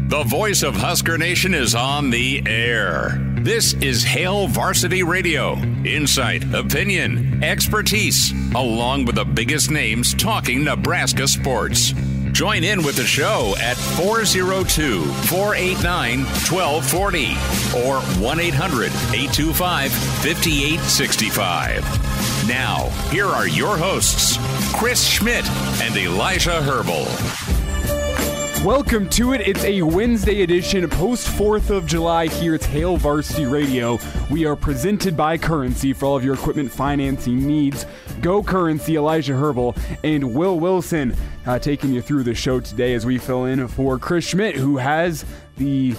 The voice of Husker Nation is on the air. This is Hail Varsity Radio. Insight, opinion, expertise, along with the biggest names talking Nebraska sports. Join in with the show at 402-489-1240 or 1-800-825-5865. Now, here are your hosts, Chris Schmidt and Elijah Herbel. Welcome to it. It's a Wednesday edition, post 4th of July here at Hail Varsity Radio. We are presented by Currency for all of your equipment financing needs. Go Currency, Elijah Herbel and Will Wilson taking you through the show today as we fill in for Chris Schmidt, who has the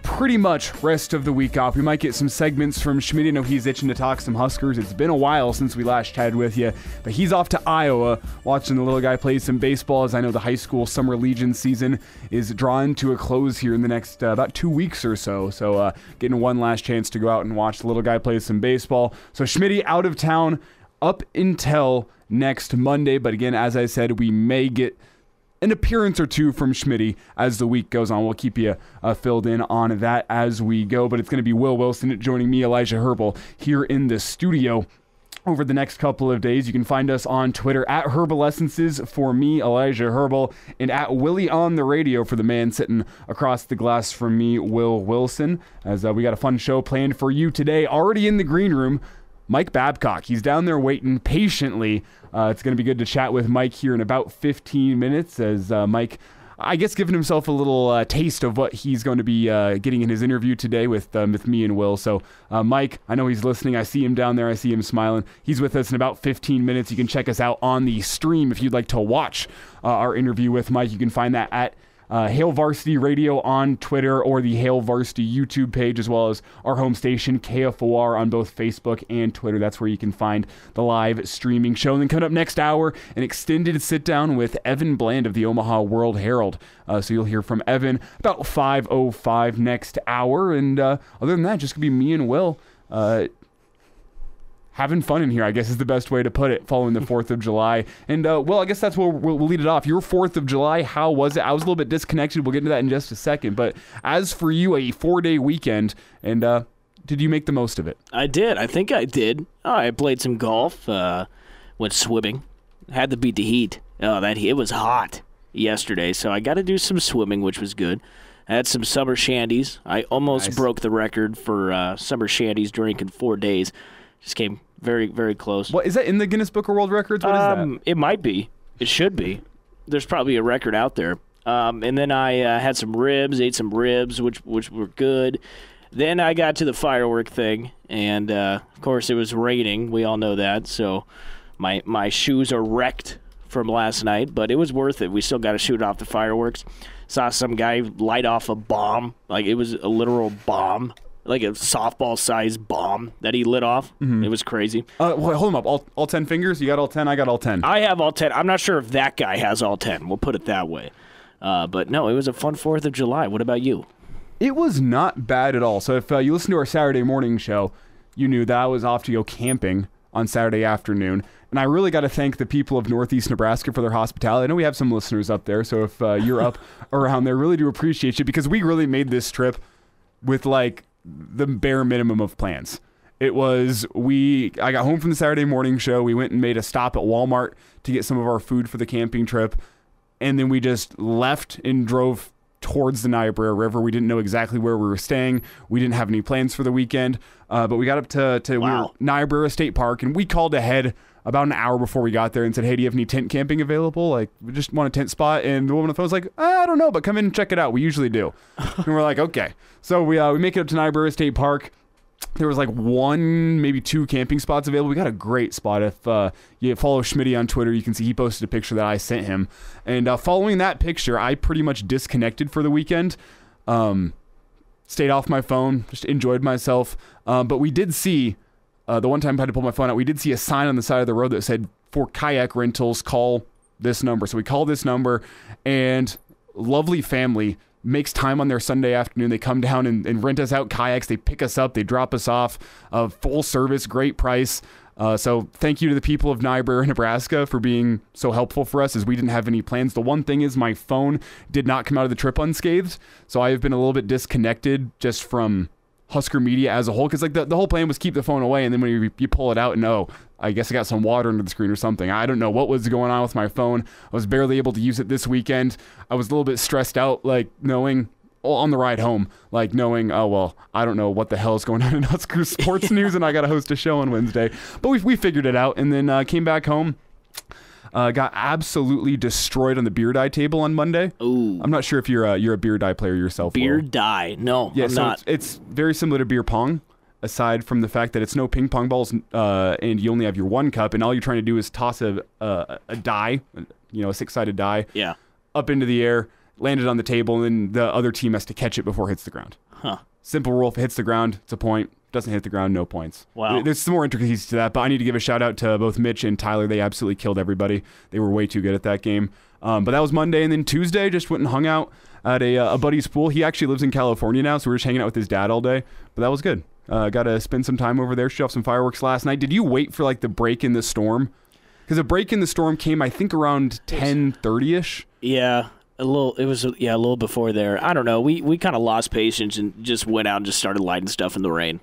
pretty much rest of the week off. We might get some segments from Schmidt. I know he's itching to talk some Huskers. It's been a while since we last chatted with you, but he's off to Iowa watching the little guy play some baseball, as I know the high school Summer Legion season is drawn to a close here in the next about 2 weeks or so. So getting one last chance to go out and watch the little guy play some baseball. So Schmidt out of town up until next Monday. But again, as I said, we may get an appearance or two from Schmitty as the week goes on. We'll keep you filled in on that as we go. But it's going to be Will Wilson joining me, Elijah Herbel, here in the studio over the next couple of days. You can find us on Twitter at Herbal for me, Elijah Herbel, and at Willie on the radio for the man sitting across the glass from me, Will Wilson. As we got a fun show planned for you today. Already in the green room, Mike Babcock. He's down there waiting patiently. It's going to be good to chat with Mike here in about 15 minutes as Mike, I guess, giving himself a little taste of what he's going to be getting in his interview today with me and Will. So, Mike, I know he's listening. I see him down there. I see him smiling. He's with us in about 15 minutes. You can check us out on the stream if you'd like to watch our interview with Mike. You can find that at Hail Varsity Radio on Twitter or the Hail Varsity YouTube page, as well as our home station, KFOR, on both Facebook and Twitter. That's where you can find the live streaming show. And then coming up next hour, an extended sit-down with Evan Bland of the Omaha World Herald. So you'll hear from Evan about 5:05 next hour. And other than that, just going to be me and Will having fun in here, I guess is the best way to put it, following the 4th of July. And, well, I guess that's where we'll lead it off. Your 4th of July, how was it? I was a little bit disconnected. We'll get into that in just a second. But as for you, a 4-day weekend, and did you make the most of it? I did. I think I did. I played some golf, went swimming, had to beat the heat. It was hot yesterday, so I got to do some swimming, which was good. I had some summer shandies. I almost broke the record for summer shandies drinking 4 days. Just came very, very close. What is that in the Guinness Book of World Records? What is that? It might be. It should be. There's probably a record out there. And then I had some ribs, ate some ribs, which were good. Then I got to the firework thing, and of course it was raining. We all know that. So my shoes are wrecked from last night, but it was worth it. We still got to shoot off the fireworks. Saw some guy light off a bomb, like it was a literal bomb. Like a softball-sized bomb that he lit off. Mm-hmm. It was crazy. Well, hold him up. All 10 fingers? You got all 10? I got all 10. I have all 10. I'm not sure if that guy has all 10. We'll put it that way. But no, it was a fun 4th of July. What about you? It was not bad at all. So if you listen to our Saturday morning show, you knew that I was off to go camping on Saturday afternoon. And I really got to thank the people of Northeast Nebraska for their hospitality. I know we have some listeners up there, so if you're up around there, really do appreciate you, because we really made this trip with, like, the bare minimum of plans. It was, I got home from the Saturday morning show. We went and made a stop at Walmart to get some of our food for the camping trip. And then we just left and drove towards the Niobrara River. We didn't know exactly where we were staying. We didn't have any plans for the weekend. But we got up to Niobrara State Park, and we called ahead about an hour before we got there and said, hey, do you have any tent camping available? Like, we just want a tent spot. And the woman on the phone was like, I don't know, but come in and check it out. We usually do. And we're like, okay. So we make it up to Niobrara State Park. There was like 1, maybe 2 camping spots available. We got a great spot. If you follow Schmitty on Twitter, you can see he posted a picture that I sent him. And following that picture, I pretty much disconnected for the weekend. Stayed off my phone, just enjoyed myself. But we did see, the one time I had to pull my phone out, we did see a sign on the side of the road that said, for kayak rentals, call this number. So we called this number, and lovely family makes time on their Sunday afternoon. They come down and rent us out kayaks. They pick us up. They drop us off. Full service, great price. So thank you to the people of Niobrara, Nebraska for being so helpful for us as we didn't have any plans. The one thing is my phone did not come out of the trip unscathed, so I have been a little bit disconnected just from Husker Media as a whole, because like the whole plan was keep the phone away, and then when you pull it out and I guess I got some water under the screen or something. I don't know what was going on with my phone. I was barely able to use it this weekend. I was a little bit stressed out, like knowing on the ride home, like knowing, oh, well, I don't know what the hell is going on in Husker sports news, and I got to host a show on Wednesday. But we figured it out, and then came back home. Got absolutely destroyed on the beer dye table on Monday. Ooh. I'm not sure if you're a beer dye player yourself. Beer Will. dye? No, yeah, I'm so not. It's very similar to beer pong, aside from the fact that it's no ping pong balls, and you only have your one cup, and all you're trying to do is toss a die, a 6-sided die, up into the air, land it on the table, and then the other team has to catch it before it hits the ground. Huh. Simple rule: if it hits the ground, it's a point. Doesn't hit the ground, no points. Wow. There's some more intricacies to that, but I need to give a shout out to both Mitch and Tyler. They absolutely killed everybody. They were way too good at that game. But that was Monday, and then Tuesday just went and hung out at a buddy's pool. He actually lives in California now, so we were just hanging out with his dad all day. But that was good. Got to spend some time over there. Shoot off some fireworks last night. Did you wait for like the break in the storm? Because the break in the storm came, I think, around 10:30ish. Yeah. It was a little before there. I don't know. We kind of lost patience and just went out and just started lighting stuff in the rain.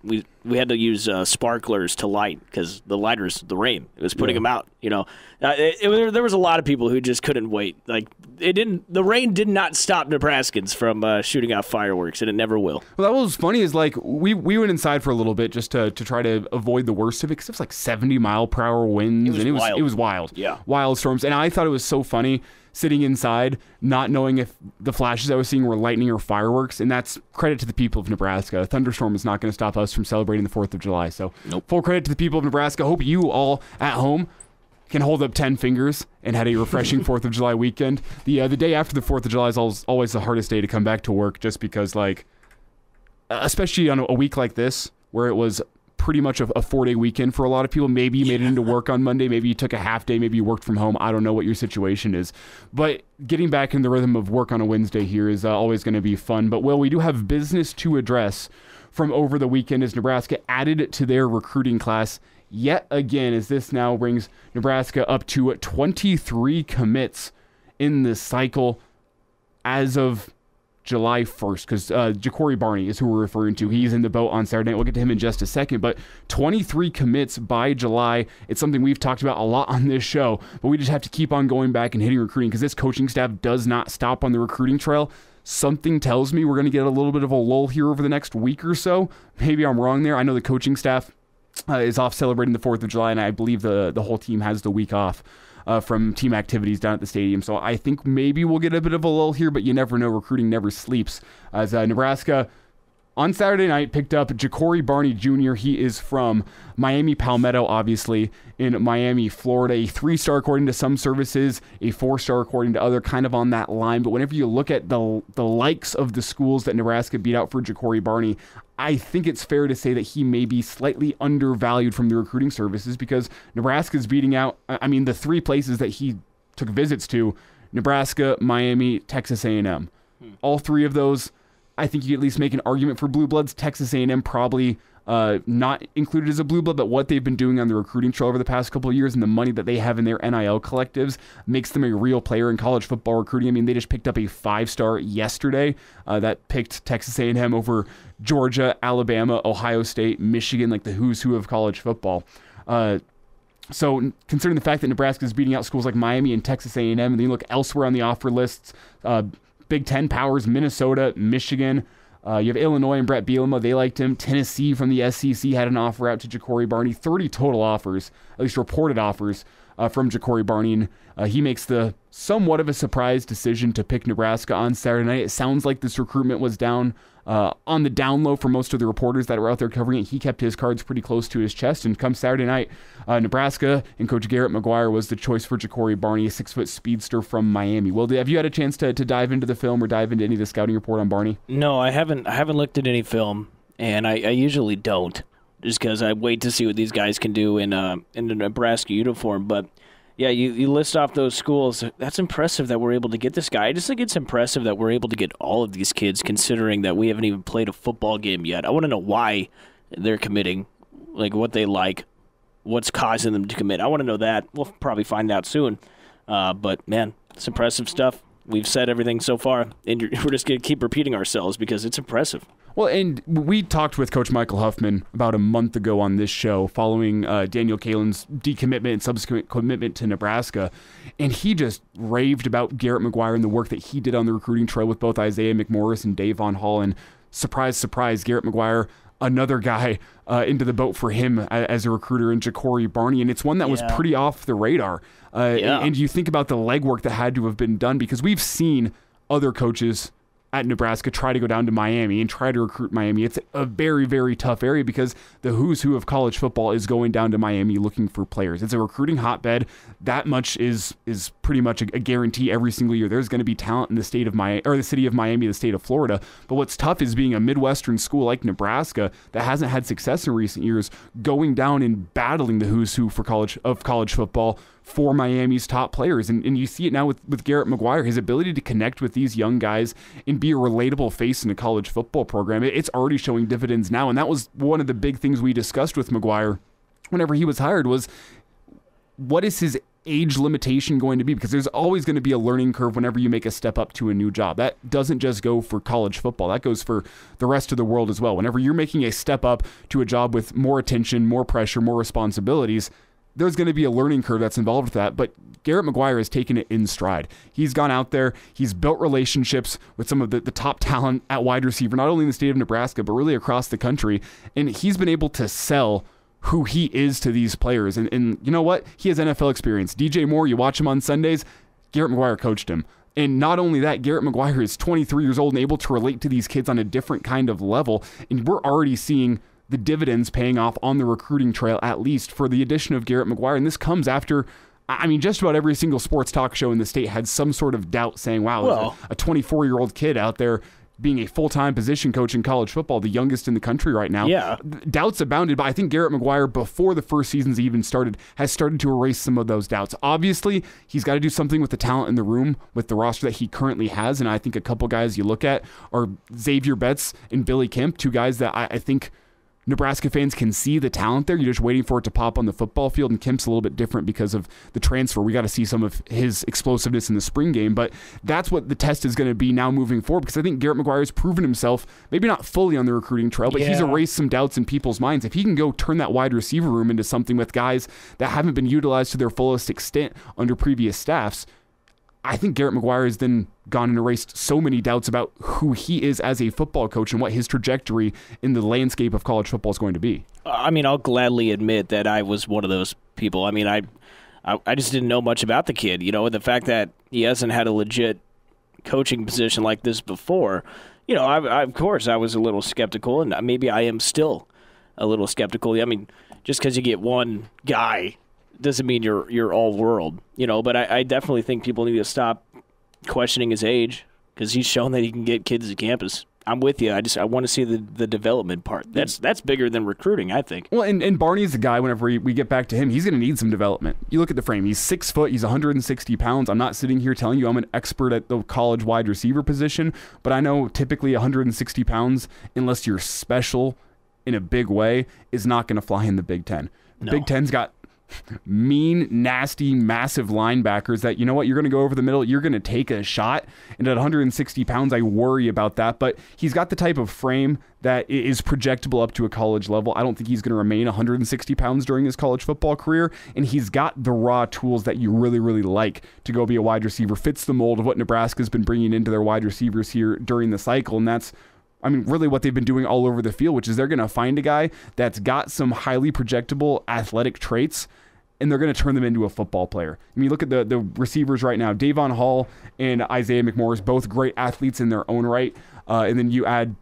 We had to use sparklers to light because the rain. It was putting them out. There was a lot of people who just couldn't wait. Like the rain did not stop Nebraskans from shooting out fireworks, and it never will. Well, that was funny. Is like we went inside for a little bit just to try to avoid the worst of it, because it was like 70-mile-per-hour winds, and it was wild. Yeah, wild storms. And I thought it was so funny sitting inside, not knowing if the flashes I was seeing were lightning or fireworks, and that's credit to the people of Nebraska. A thunderstorm is not going to stop us from celebrating the 4th of July, so Full credit to the people of Nebraska. Hope you all at home can hold up 10 fingers and had a refreshing 4th of July weekend. The day after the 4th of July is always the hardest day to come back to work, just because, like, especially on a week like this, where it was pretty much a 4-day weekend for a lot of people. Maybe you made it into work on Monday. Maybe you took a half day. Maybe you worked from home. I don't know what your situation is. But getting back in the rhythm of work on a Wednesday here is always going to be fun. But, Will, we do have business to address from over the weekend as Nebraska added to their recruiting class yet again, as this now brings Nebraska up to 23 commits in this cycle as of July 1st, because Jacory Barney is who we're referring to. He's in the boat on Saturday night. We'll get to him in just a second, but 23 commits by July. It's something we've talked about a lot on this show, but we just have to keep on going back and hitting recruiting, because this coaching staff does not stop on the recruiting trail. Something tells me we're going to get a little bit of a lull here over the next week or so. Maybe I'm wrong there. I know the coaching staff is off celebrating the 4th of July, and I believe the whole team has the week off from team activities down at the stadium. So I think maybe we'll get a bit of a lull here, but you never know. Recruiting never sleeps. As Nebraska on Saturday night picked up Jacory Barney Jr. He is from Miami Palmetto, obviously, in Miami, Florida. A 3-star according to some services, a 4-star according to other, kind of on that line. But whenever you look at the likes of the schools that Nebraska beat out for Jacory Barney, I think it's fair to say that he may be slightly undervalued from the recruiting services, because Nebraska's beating out, the 3 places that he took visits to: Nebraska, Miami, Texas A&M. All 3 of those, I think you can at least make an argument for blue bloods. Texas A&M probably not included as a blue blood, but what they've been doing on the recruiting trail over the past couple of years and the money that they have in their NIL collectives makes them a real player in college football recruiting. They just picked up a 5-star yesterday that picked Texas A&M over Georgia, Alabama, Ohio State, Michigan, like the who's who of college football. So considering the fact that Nebraska is beating out schools like Miami and Texas A&M, and then you look elsewhere on the offer lists, Big Ten powers, Minnesota, Michigan. You have Illinois and Brett Bielema. They liked him. Tennessee from the SEC had an offer out to Jacory Barney. 30 total offers, at least reported offers, from Jacory Barney. He makes the somewhat of a surprise decision to pick Nebraska on Saturday night. It sounds like this recruitment was down on the down low for most of the reporters that were out there covering it. He kept his cards pretty close to his chest, and come Saturday night, Nebraska and Coach Garrett McGuire was the choice for Jacory Barney, a 6-foot speedster from Miami. Will, have you had a chance to dive into the film or dive into any of the scouting report on Barney? No, I haven't looked at any film, and I usually don't, just because I wait to see what these guys can do in a Nebraska uniform. But yeah, you list off those schools. That's impressive that we're able to get this guy. I just think it's impressive that we're able to get all of these kids, considering that we haven't even played a football game yet. I want to know why they're committing, like what they like. what's causing them to commit. I want to know that. We'll probably find out soon. But, man, it's impressive stuff. We've said everything so far, and we're just going to keep repeating ourselves because it's impressive. Well, and we talked with Coach Michael Huffman about a month ago on this show following Daniel Kalen's decommitment and subsequent commitment to Nebraska, and he just raved about Garrett McGuire and the work that he did on the recruiting trail with both Isaiah McMorris and Davon Hall, and surprise, surprise, Garrett McGuire, another guy into the boat for him as a recruiter in Jacory Barney, and it's one that was pretty off the radar. And you think about the legwork that had to have been done, because we've seen other coaches at Nebraska try to go down to Miami and try to recruit Miami. It's a very, very tough area because the who's who of college football is going down to Miami looking for players. It's a recruiting hotbed. That much is pretty much a guarantee every single year. There's going to be talent in the state of Miami, or the city of Miami, the state of Florida. But what's tough is being a Midwestern school like Nebraska that hasn't had success in recent years, going down and battling the who's who for college football for Miami's top players. And you see it now with Garrett McGuire, his ability to connect with these young guys and be a relatable face in a college football program. It's already showing dividends now. And that was one of the big things we discussed with McGuire whenever he was hired, was what is his age limitation going to be? Because there's always going to be a learning curve whenever you make a step up to a new job. That doesn't just go for college football. That goes for the rest of the world as well. Whenever you're making a step up to a job with more attention, more pressure, more responsibilities, there's going to be a learning curve that's involved with that, but Garrett McGuire has taken it in stride. He's gone out there, he's built relationships with some of the top talent at wide receiver, not only in the state of Nebraska, but really across the country, and he's been able to sell who he is to these players. And you know what? He has NFL experience. DJ Moore, you watch him on Sundays, Garrett McGuire coached him. And not only that, Garrett McGuire is 23 years old and able to relate to these kids on a different kind of level, and we're already seeing the dividends paying off on the recruiting trail, at least for the addition of Garrett McGuire. And this comes after, I mean, just about every single sports talk show in the state had some sort of doubt saying, wow, a 24-year-old kid out there being a full-time position coach in college football, the youngest in the country right now. Yeah. Doubts abounded, but I think Garrett McGuire, before the first season's even started, has started to erase some of those doubts. Obviously, he's got to do something with the talent in the room, with the roster that he currently has, and I think a couple guys you look at are Xavier Betts and Billy Kemp, two guys that I think Nebraska fans can see the talent there. You're just waiting for it to pop on the football field, and Kemp's a little bit different because of the transfer. We got to see some of his explosiveness in the spring game, but that's what the test is going to be now moving forward, because I think Garrett McGuire has proven himself, maybe not fully on the recruiting trail, but he's erased some doubts in people's minds. If he can go turn that wide receiver room into something with guys that haven't been utilized to their fullest extent under previous staffs, I think Garrett McGuire has then gone and erased so many doubts about who he is as a football coach and what his trajectory in the landscape of college football is going to be. I mean, I'll gladly admit that I was one of those people. I mean, I just didn't know much about the kid, you know, and the fact that he hasn't had a legit coaching position like this before, you know, of course I was a little skeptical, and maybe I am still a little skeptical. I mean, just because you get one guy doesn't mean you're all world, you know, but I definitely think people need to stop questioning his age, because he's shown that he can get kids to campus. I'm with you. I want to see the development part. That's bigger than recruiting, I think. Well, and Barney's the guy, whenever we get back to him, he's going to need some development. You look at the frame. He's 6 foot. He's 160 pounds. I'm not sitting here telling you I'm an expert at the college wide receiver position, but I know typically 160 pounds, unless you're special in a big way, is not going to fly in the Big Ten. The Big Ten's got mean, nasty, massive linebackers that, you know what, you're going to go over the middle, you're going to take a shot, and at 160 pounds, I worry about that, but he's got the type of frame that is projectable up to a college level. I don't think he's going to remain 160 pounds during his college football career, and he's got the raw tools that you really, really like to go be a wide receiver. Fits the mold of what Nebraska's been bringing into their wide receivers here during the cycle, and that's, I mean, really what they've been doing all over the field, which is they're going to find a guy that's got some highly projectable athletic traits, and they're going to turn them into a football player. I mean, look at the receivers right now. Davon Hall and Isaiah McMorris, both great athletes in their own right. And then you add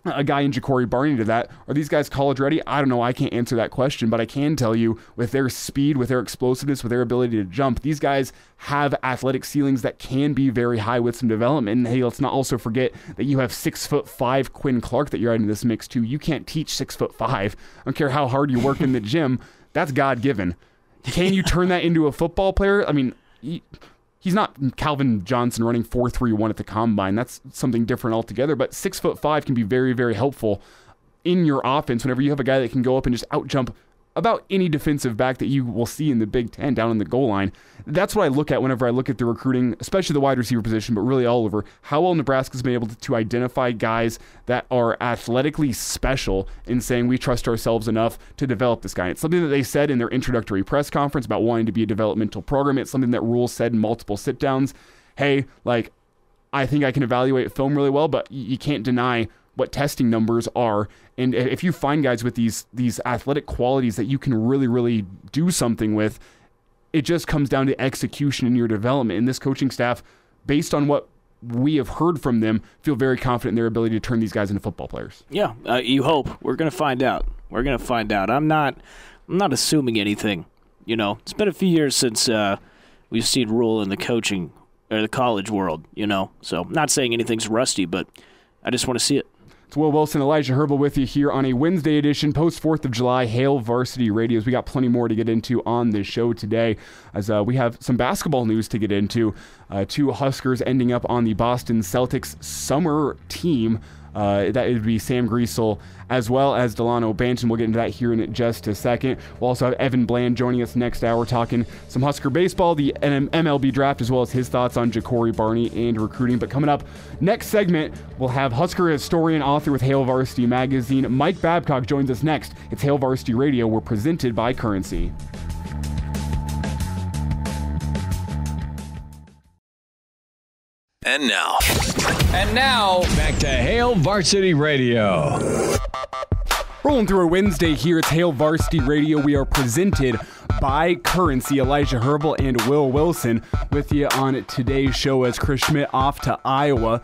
a guy in Jacory Barney to that. Are these guys college ready? I don't know. I can't answer that question, but I can tell you with their speed, with their explosiveness, with their ability to jump, these guys have athletic ceilings that can be very high with some development. And hey, let's not also forget that you have 6'5" Quinn Clark that you're adding to this mix too. You can't teach 6'5". I don't care how hard you work in the gym. That's God-given. Can you turn that into a football player? I mean, he's not Calvin Johnson running 4.31 at the combine. That's something different altogether. But 6'5" can be very, very helpful in your offense whenever you have a guy that can go up and just out-jump about any defensive back that you will see in the Big Ten down on the goal line. That's what I look at whenever I look at the recruiting, especially the wide receiver position, but really all over. How well Nebraska's been able to identify guys that are athletically special and saying we trust ourselves enough to develop this guy. It's something that they said in their introductory press conference about wanting to be a developmental program. It's something that Rule said in multiple sit-downs. Hey, like, I think I can evaluate film really well, but you can't deny what testing numbers are. And if you find guys with these athletic qualities that you can really, really do something with, it just comes down to execution in your development. And this coaching staff, based on what we have heard from them, feel very confident in their ability to turn these guys into football players. Yeah, you hope. We're going to find out. I'm not assuming anything. You know, it's been a few years since we've seen Rule in the coaching or the college world, you know. So I'm not saying anything's rusty, but I just want to see it. It's Will Wilson, Elijah Herbel with you here on a Wednesday edition, post 4th of July, Hail Varsity Radio. We got plenty more to get into on this show today, as we have some basketball news to get into. 2 Huskers ending up on the Boston Celtics summer team. That would be Sam Griesel as well as Delano Banton. We'll get into that here in just a second. We'll also have Evan Bland joining us next hour talking some Husker baseball, the MLB draft, as well as his thoughts on Jacory Barney and recruiting. But coming up, next segment, we'll have Husker historian, author with Hail Varsity Magazine, Mike Babcock joins us next. It's Hail Varsity Radio. We're presented by Currency. And now, back to Hail Varsity Radio. Rolling through a Wednesday here, it's Hail Varsity Radio. We are presented by Currency. Elijah Herbel and Will Wilson with you on today's show as Chris Schmidt off to Iowa,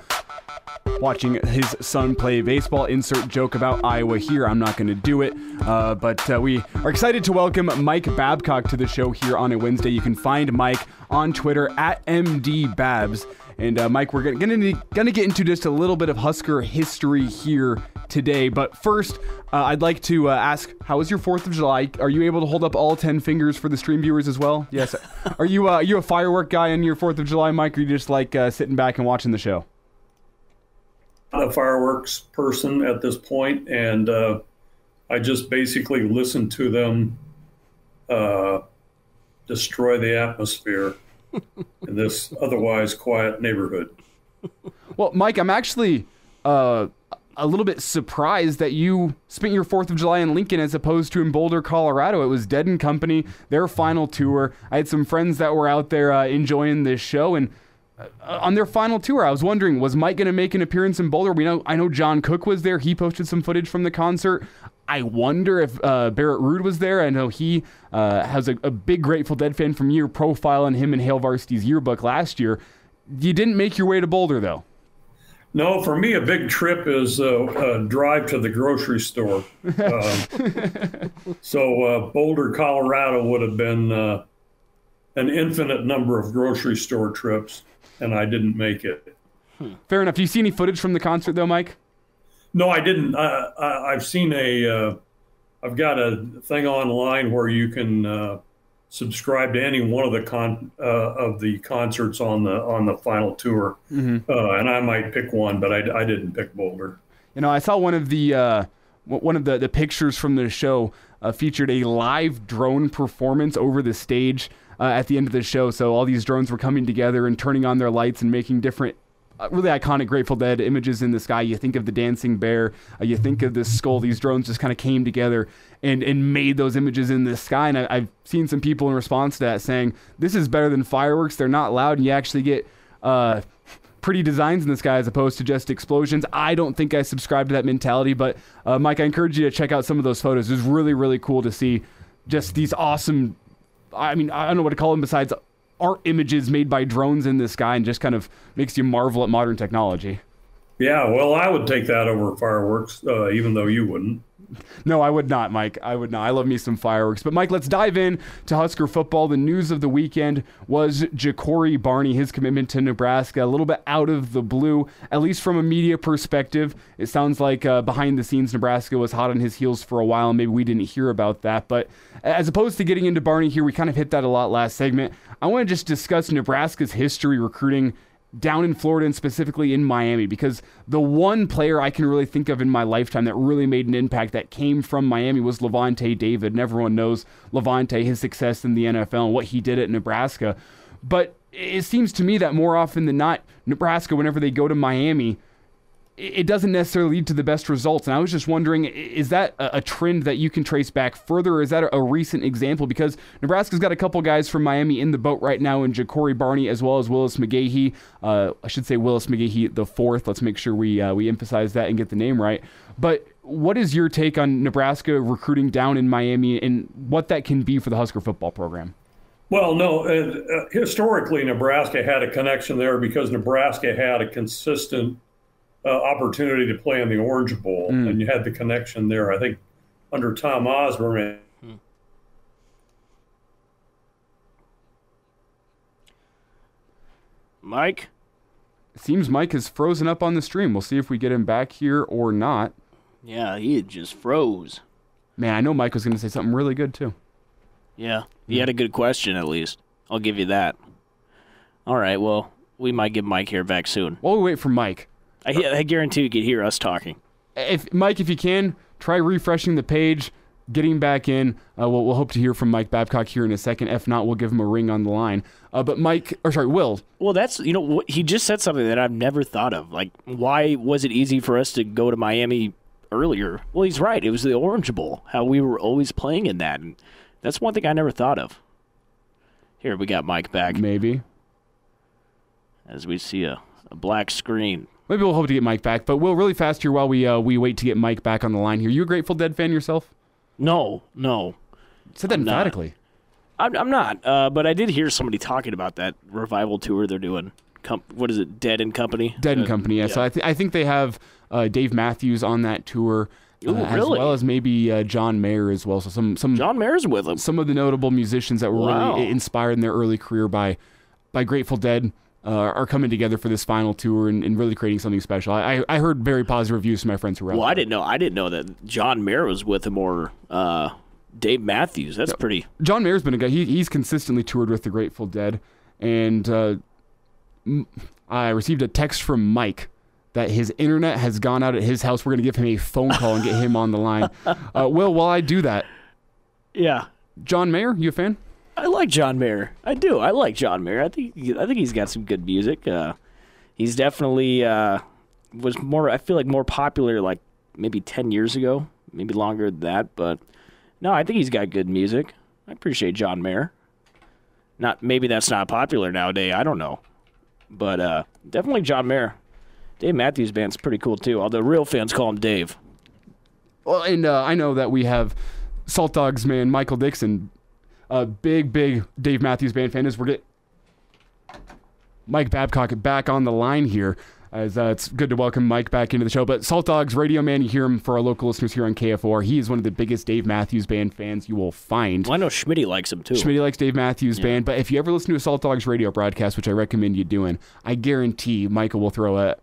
watching his son play baseball. Insert joke about Iowa here. I'm not going to do it. But we are excited to welcome Mike Babcock to the show here on a Wednesday. You can find Mike on Twitter at MDBabs. And Mike, we're going to get into just a little bit of Husker history here today. But first, I'd like to ask, how was your 4th of July? Are you able to hold up all 10 fingers for the stream viewers as well? Yes. Are you a firework guy on your 4th of July, Mike, or are you just like sitting back and watching the show? I'm a fireworks person at this point, and I just basically listen to them destroy the atmosphere in this otherwise quiet neighborhood. Well, Mike, I'm actually a little bit surprised that you spent your 4th of July in Lincoln as opposed to in Boulder, Colorado. It was Dead & Company, their final tour. I had some friends that were out there enjoying this show, and on their final tour, I was wondering, was Mike going to make an appearance in Boulder? I know John Cook was there. He posted some footage from the concert. I wonder if Barrett Ruud was there. I know he has a big Grateful Dead fan from your profile on him in Hail Varsity's yearbook last year. You didn't make your way to Boulder, though. No, for me, a big trip is a drive to the grocery store. So Boulder, Colorado would have been an infinite number of grocery store trips, and I didn't make it. Fair enough. Do you see any footage from the concert, though, Mike? No, I didn't. I've seen I've got a thing online where you can subscribe to any one of the concerts on the final tour, and I might pick one, but I didn't pick Boulder. I saw one of the pictures from the show featured a live drone performance over the stage at the end of the show. So all these drones were coming together and turning on their lights and making different really iconic Grateful Dead images in the sky. You think of the dancing bear, you think of this skull. These drones just kind of came together and made those images in the sky. And I've seen some people in response to that saying, this is better than fireworks. They're not loud, and you actually get pretty designs in the sky as opposed to just explosions. I don't think I subscribe to that mentality, but Mike, I encourage you to check out some of those photos. It was really, really cool to see just these awesome, I don't know what to call them besides art images made by drones in the sky, and just kind of makes you marvel at modern technology. Yeah, well, I would take that over fireworks, even though you wouldn't. No, I would not, Mike. I would not. I love me some fireworks. But, Mike, let's dive in to Husker football. The news of the weekend was Jacory Barney, his commitment to Nebraska, a little bit out of the blue, at least from a media perspective. It sounds like behind the scenes, Nebraska was hot on his heels for a while, and maybe we didn't hear about that. But as opposed to getting into Barney here, we kind of hit that a lot last segment. I want to just discuss Nebraska's history recruiting down in Florida and specifically in Miami, because the one player I can really think of in my lifetime that really made an impact that came from Miami was Levante David, and everyone knows Levante, his success in the NFL and what he did at Nebraska. But it seems to me that more often than not, Nebraska, whenever they go to Miami, it doesn't necessarily lead to the best results. And I was just wondering, is that a trend that you can trace back further, or is that a recent example? Because Nebraska's got a couple guys from Miami in the boat right now, in Jacory Barney as well as Willis McGahee. I should say Willis McGahee the fourth. Let's make sure we emphasize that and get the name right. But what is your take on Nebraska recruiting down in Miami and what that can be for the Husker football program? Well, no, historically Nebraska had a connection there because Nebraska had a consistent opportunity to play in the Orange Bowl, and you had the connection there. I think under Tom Osborne. Mike? It seems Mike has frozen up on the stream. We'll see if we get him back here or not. Yeah, he just froze. Man, I know Mike was going to say something really good, too. Yeah, he had a good question, at least. I'll give you that. All right, well, we might get Mike here back soon. While we wait for Mike, I guarantee you could hear us talking. Mike, if you can, try refreshing the page, getting back in. We'll hope to hear from Mike Babcock here in a second. If not, we'll give him a ring on the line. But Will. Well, that's, he just said something that I've never thought of. Like, why was it easy for us to go to Miami earlier? Well, he's right. It was the Orange Bowl, how we were always playing in that. And that's one thing I never thought of. Here, we got Mike back. Maybe. As we see a black screen. Maybe we'll hope to get Mike back. But Will, really fast here while we wait to get Mike back on the line here. You a Grateful Dead fan yourself? No. Said that emphatically. I'm not. But I did hear somebody talking about that revival tour they're doing. What is it? Dead and Company? Dead and Company, yeah. So I think they have Dave Matthews on that tour. Ooh, really? As well as maybe John Mayer as well. So some John Mayer's with them. Some of the notable musicians that were really inspired in their early career by Grateful Dead are coming together for this final tour and really creating something special. I heard very positive reviews from my friends who were out there. I didn't know that John Mayer was with him or Dave Matthews. That's pretty. John Mayer's been a guy. He's consistently toured with the Grateful Dead, and I received a text from Mike that his internet has gone out at his house. We're going to give him a phone call and get him on the line. Will, while I do that, yeah, John Mayer, you a fan? I like John Mayer. I do. I like John Mayer. I think he's got some good music. He's definitely was more. I feel like more popular like maybe 10 years ago, maybe longer than that. But no, I think he's got good music. I appreciate John Mayer. Maybe that's not popular nowadays. I don't know, but definitely John Mayer. Dave Matthews Band's pretty cool too. Although real fans call him Dave. Well, and I know that we have Salt Dogs man Michael Dixon. A big Dave Matthews Band fan. As we're getting Mike Babcock back on the line here, as it's good to welcome Mike back into the show. But Salt Dogs Radio Man, you hear him for our local listeners here on KFOR. He is one of the biggest Dave Matthews Band fans you will find. Well, I know Schmitty likes him too. Schmitty likes Dave Matthews Band, but if you ever listen to a Salt Dogs radio broadcast, which I recommend you doing, I guarantee Michael will throw a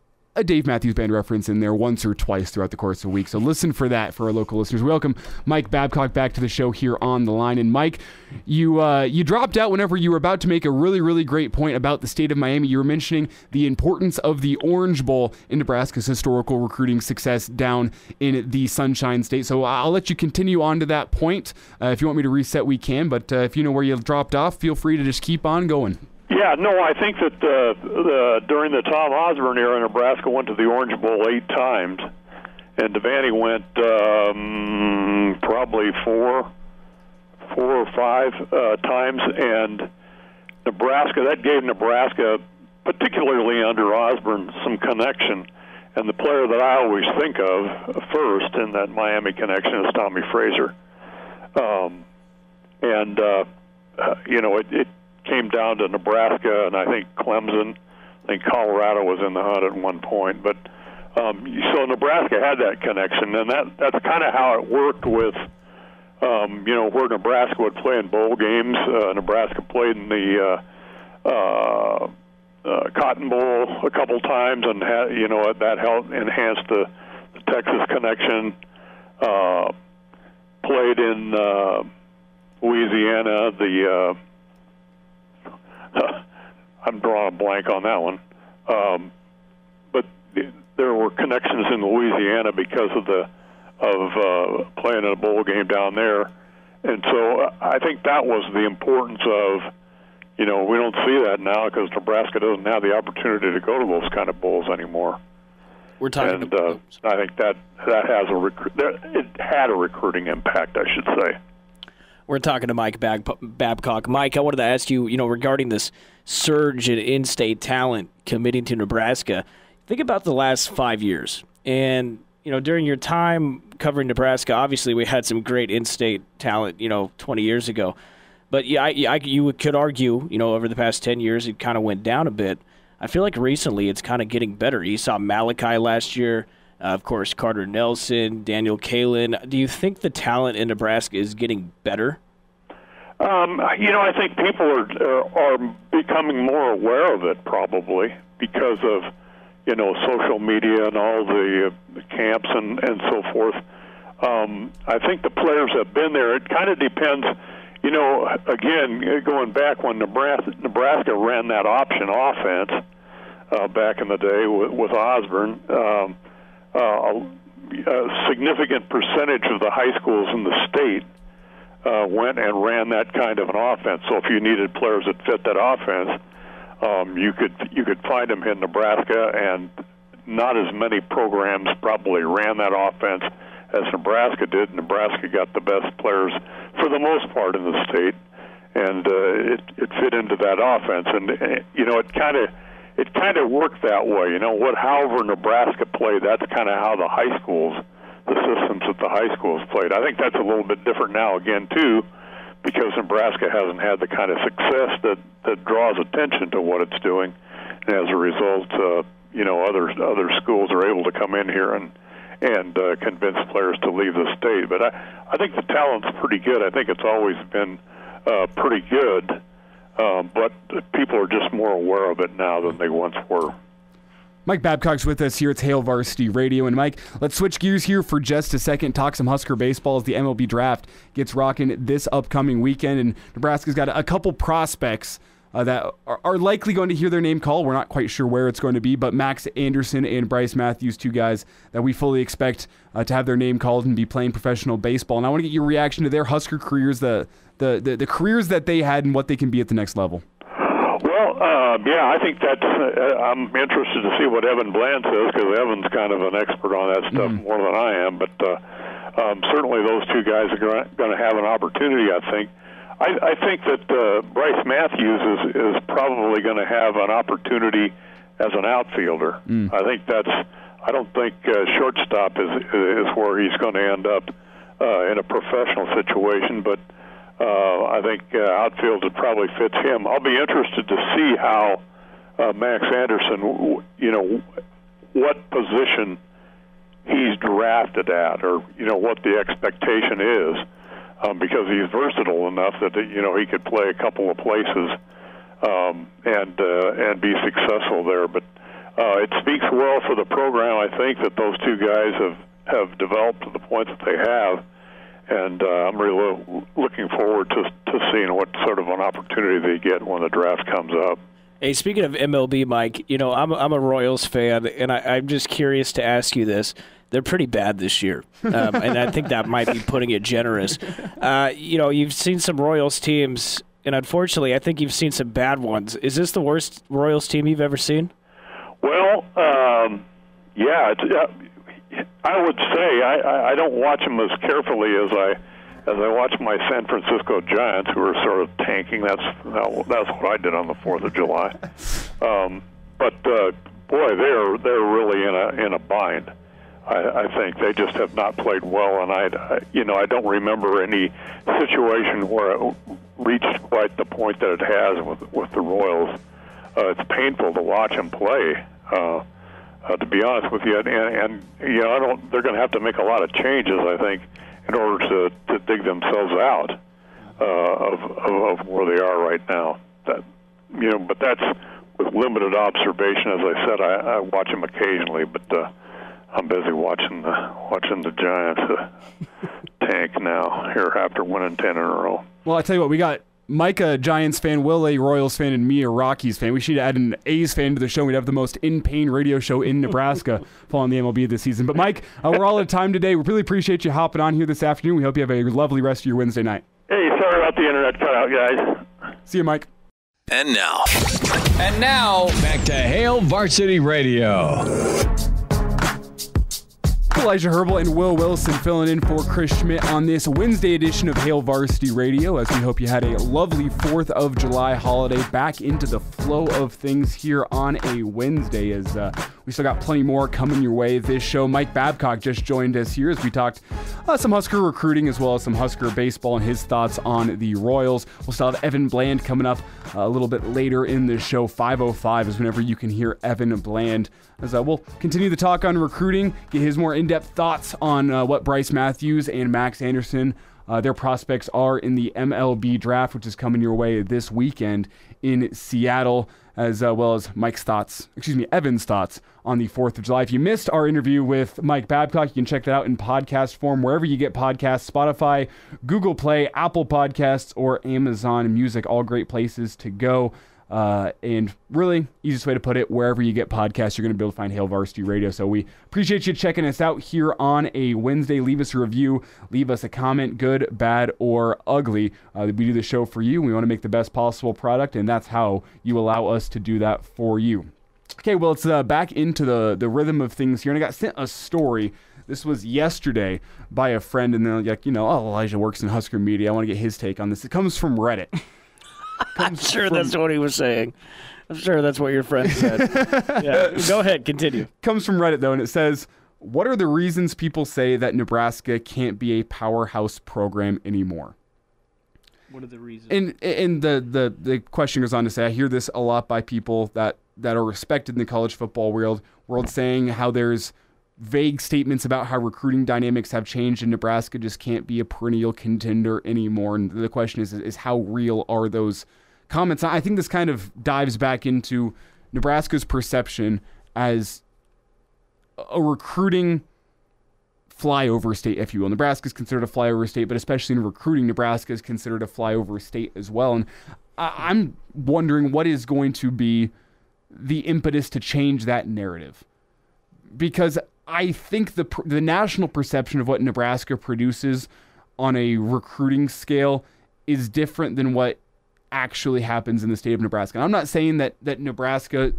Dave Matthews Band reference in there once or twice throughout the course of the week. So listen for that for our local listeners. Welcome Mike Babcock back to the show here on the line. And Mike, you dropped out whenever you were about to make a really, really great point about the state of Miami. You were mentioning the importance of the Orange Bowl in Nebraska's historical recruiting success down in the Sunshine State. So I'll let you continue on to that point. If you want me to reset, we can. But if you know where you dropped off, feel free to just keep on going. Yeah, no, I think that during the Tom Osborne era, Nebraska went to the Orange Bowl 8 times, and Devaney went probably four or five times, and that gave Nebraska, particularly under Osborne, some connection. And the player that I always think of first in that Miami connection is Tommy Frazier. It came down to Nebraska, and I think Clemson, I think Colorado was in the hunt at one point. But so Nebraska had that connection, and that's kind of how it worked with, where Nebraska would play in bowl games. Nebraska played in the Cotton Bowl a couple times, and that helped enhance the Texas connection. Played in Louisiana, I'm drawing a blank on that one. but there were connections in Louisiana because of playing in a bowl game down there. And so I think that was the importance of, we don't see that now because Nebraska doesn't have the opportunity to go to those kind of bowls anymore. We're talking about, I think that has it had a recruiting impact, I should say. We're talking to Mike Babcock. Mike, I wanted to ask you, regarding this surge in in-state talent committing to Nebraska. Think about the last 5 years. And, during your time covering Nebraska, obviously we had some great in-state talent, 20 years ago. But you could argue, over the past 10 years, it kind of went down a bit. I feel like recently it's kind of getting better. You saw Malachi last year, of course, Carter Nelson, Daniel Kalin. Do you think the talent in Nebraska is getting better? I think people are becoming more aware of it probably because of, social media and all the camps and so forth. I think the players have been there. It kind of depends. Again, going back when Nebraska ran that option offense back in the day with Osborne, a significant percentage of the high schools in the state went and ran that kind of an offense. So if you needed players that fit that offense, you could find them in Nebraska, and not as many programs probably ran that offense as Nebraska did. Nebraska got the best players for the most part in the state, and it fit into that offense. And it kind of worked that way. However Nebraska played, that's kind of how the systems at the high schools played. I think that's a little bit different now again too, because Nebraska hasn't had the kind of success that draws attention to what it's doing, and as a result, other schools are able to come in here and convince players to leave the state. But I think the talent's pretty good. I think it's always been pretty good, but people are just more aware of it now than they once were. Mike Babcock's with us here at Hail Varsity Radio. And Mike, let's switch gears here for just a second, talk some Husker baseball as the MLB draft gets rocking this upcoming weekend. And Nebraska's got a couple prospects that are likely going to hear their name called. We're not quite sure where it's going to be, but Max Anderson and Bryce Matthews, two guys that we fully expect to have their name called and be playing professional baseball. And I want to get your reaction to their Husker careers, the careers that they had and what they can be at the next level. Well, I think that's. I'm interested to see what Evan Bland says, because Evan's kind of an expert on that stuff more than I am. But certainly those two guys are going to have an opportunity, I think. I think that Bryce Matthews is probably going to have an opportunity as an outfielder. I don't think shortstop is where he's going to end up in a professional situation, but I think outfield probably fits him. I'll be interested to see how Max Anderson, what position he's drafted at, or what the expectation is. Because he's versatile enough that he could play a couple of places and be successful there. But it speaks well for the program, I think, that those two guys have developed to the point that they have, and I'm really looking forward to seeing what sort of an opportunity they get when the draft comes up. Hey, speaking of MLB, Mike, I'm a Royals fan, and I'm just curious to ask you this. They're pretty bad this year, and I think that might be putting it generous. You've seen some Royals teams, and unfortunately, I think you've seen some bad ones. Is this the worst Royals team you've ever seen? Well, yeah. I would say I don't watch them as carefully as I watch my San Francisco Giants, who are sort of tanking. That's what I did on the 4th of July. But boy, they're really in a bind. I think they just have not played well, and I don't remember any situation where it reached quite the point that it has with the Royals. It's painful to watch them play, to be honest with you, and they're going to have to make a lot of changes, I think, in order to dig themselves out of where they are right now. But that's with limited observation. As I said, I watch them occasionally, but. I'm busy watching the Giants tank now here after winning 10 in a row. Well, I tell you what, we got Mike a Giants fan, Will a Royals fan, and me a Rockies fan. We should add an A's fan to the show. We'd have the most in-pain radio show in Nebraska following the MLB this season. But Mike, we're all out of time today. We really appreciate you hopping on here this afternoon. We hope you have a lovely rest of your Wednesday night. Hey, sorry about the internet cutout, guys. See you, Mike. And now, back to Hail Varsity Radio. Elijah Herbel and Will Wilson filling in for Chris Schmidt on this Wednesday edition of Hail Varsity Radio, as we hope you had a lovely 4th of July holiday, back into the flow of things here on a Wednesday, as we still got plenty more coming your way this show. Mike Babcock just joined us here as we talked some Husker recruiting as well as some Husker baseball and his thoughts on the Royals. We'll still have Evan Bland coming up a little bit later in the show. 5:05 is whenever you can hear Evan Bland, as we'll continue the talk on recruiting, get his more in-depth thoughts on what Bryce Matthews and Max Anderson, their prospects are in the MLB draft, which is coming your way this weekend in Seattle, as well as Evan's thoughts on the 4th of July. If you missed our interview with Mike Babcock, you can check that out in podcast form wherever you get podcasts: Spotify, Google Play, Apple Podcasts, or Amazon Music. All great places to go. And really, easiest way to put it, wherever you get podcasts, you're going to be able to find Hail Varsity Radio. So we appreciate you checking us out here on a Wednesday. Leave us a review, leave us a comment, good, bad, or ugly. We do the show for you. We want to make the best possible product, and that's how you allow us to do that for you. Okay, well, it's back into the rhythm of things here, and I got sent a story. This was yesterday by a friend, and they're like, Elijah works in Husker Media. I want to get his take on this. It comes from Reddit. I'm sure that's what he was saying. I'm sure that's what your friend said. Yeah, go ahead, continue. Comes from Reddit, though, and it says, what are the reasons people say that Nebraska can't be a powerhouse program anymore? What are the reasons? And the question goes on to say, I hear this a lot by people that are respected in the college football world saying how there's vague statements about how recruiting dynamics have changed and Nebraska just can't be a perennial contender anymore. And the question is how real are those comments? I think this kind of dives back into Nebraska's perception as a recruiting flyover state, if you will. Nebraska is considered a flyover state, but especially in recruiting, Nebraska is considered a flyover state as well. And I'm wondering what is going to be the impetus to change that narrative. Because I think the national perception of what Nebraska produces on a recruiting scale is different than what actually happens in the state of Nebraska. And I'm not saying that Nebraska,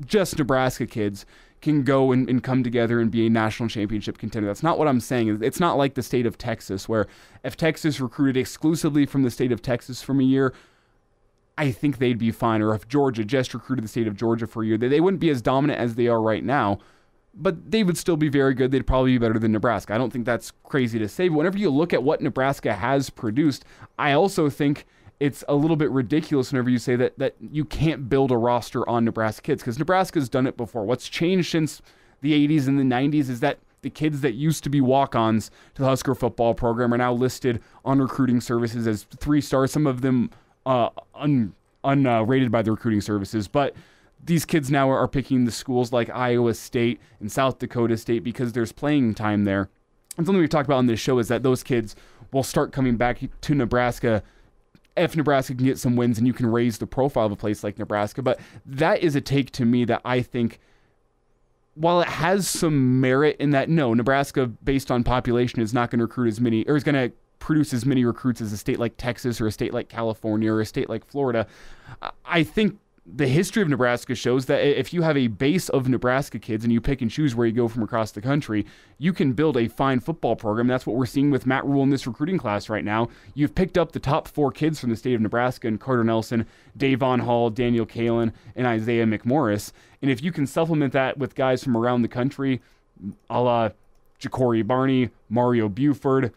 just Nebraska kids, can go and come together and be a national championship contender. That's not what I'm saying. It's not like the state of Texas, where if Texas recruited exclusively from the state of Texas from a year, I think they'd be fine. Or if Georgia just recruited the state of Georgia for a year, they wouldn't be as dominant as they are right now, but they would still be very good. They'd probably be better than Nebraska. I don't think that's crazy to say, but whenever you look at what Nebraska has produced, I also think it's a little bit ridiculous whenever you say that you can't build a roster on Nebraska kids, because Nebraska's done it before. What's changed since the 80s and the 90s is that the kids that used to be walk-ons to the Husker football program are now listed on recruiting services as 3-stars, some of them unrated by the recruiting services, but these kids now are picking the schools like Iowa State and South Dakota State because there's playing time there. And something we've talked about on this show is that those kids will start coming back to Nebraska if Nebraska can get some wins and you can raise the profile of a place like Nebraska. But that is a take to me that I think, while it has some merit in that, no, Nebraska, based on population, is not going to recruit as many, or is going to produce as many recruits as a state like Texas or a state like California or a state like Florida. I think the history of Nebraska shows that if you have a base of Nebraska kids and you pick and choose where you go from across the country, you can build a fine football program. That's what we're seeing with Matt Rule in this recruiting class right now. You've picked up the top 4 kids from the state of Nebraska in Carter Nelson, Davon Hall, Daniel Kalen, and Isaiah McMorris. And if you can supplement that with guys from around the country, a la Jacory Barney, Mario Buford,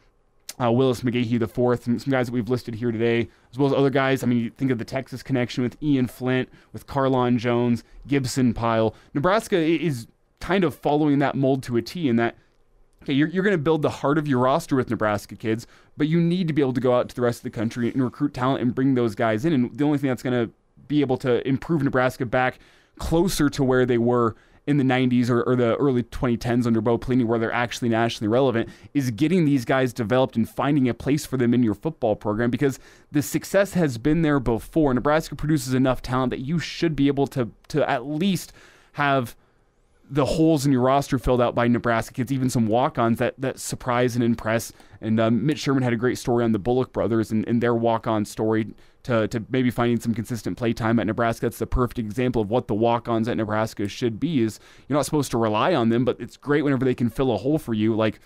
Willis McGahee IV, and some guys that we've listed here today, as well as other guys. I mean, you think of the Texas connection with Ian Flint, with Carlon Jones, Gibson Pyle. Nebraska is kind of following that mold to a T in that, okay, you're going to build the heart of your roster with Nebraska kids, but you need to be able to go out to the rest of the country and recruit talent and bring those guys in. And the only thing that's going to be able to improve Nebraska back closer to where they were in the 90s or the early 2010s under Bo Pelini, where they're actually nationally relevant, is getting these guys developed and finding a place for them in your football program, because the success has been there before. Nebraska produces enough talent that you should be able to at least have the holes in your roster filled out by Nebraska kids, even some walk-ons that surprise and impress. And Mitch Sherman had a great story on the Bullock brothers and their walk-on story to maybe finding some consistent play time at Nebraska. That's the perfect example of what the walk-ons at Nebraska should be. Is you're not supposed to rely on them, but it's great whenever they can fill a hole for you, like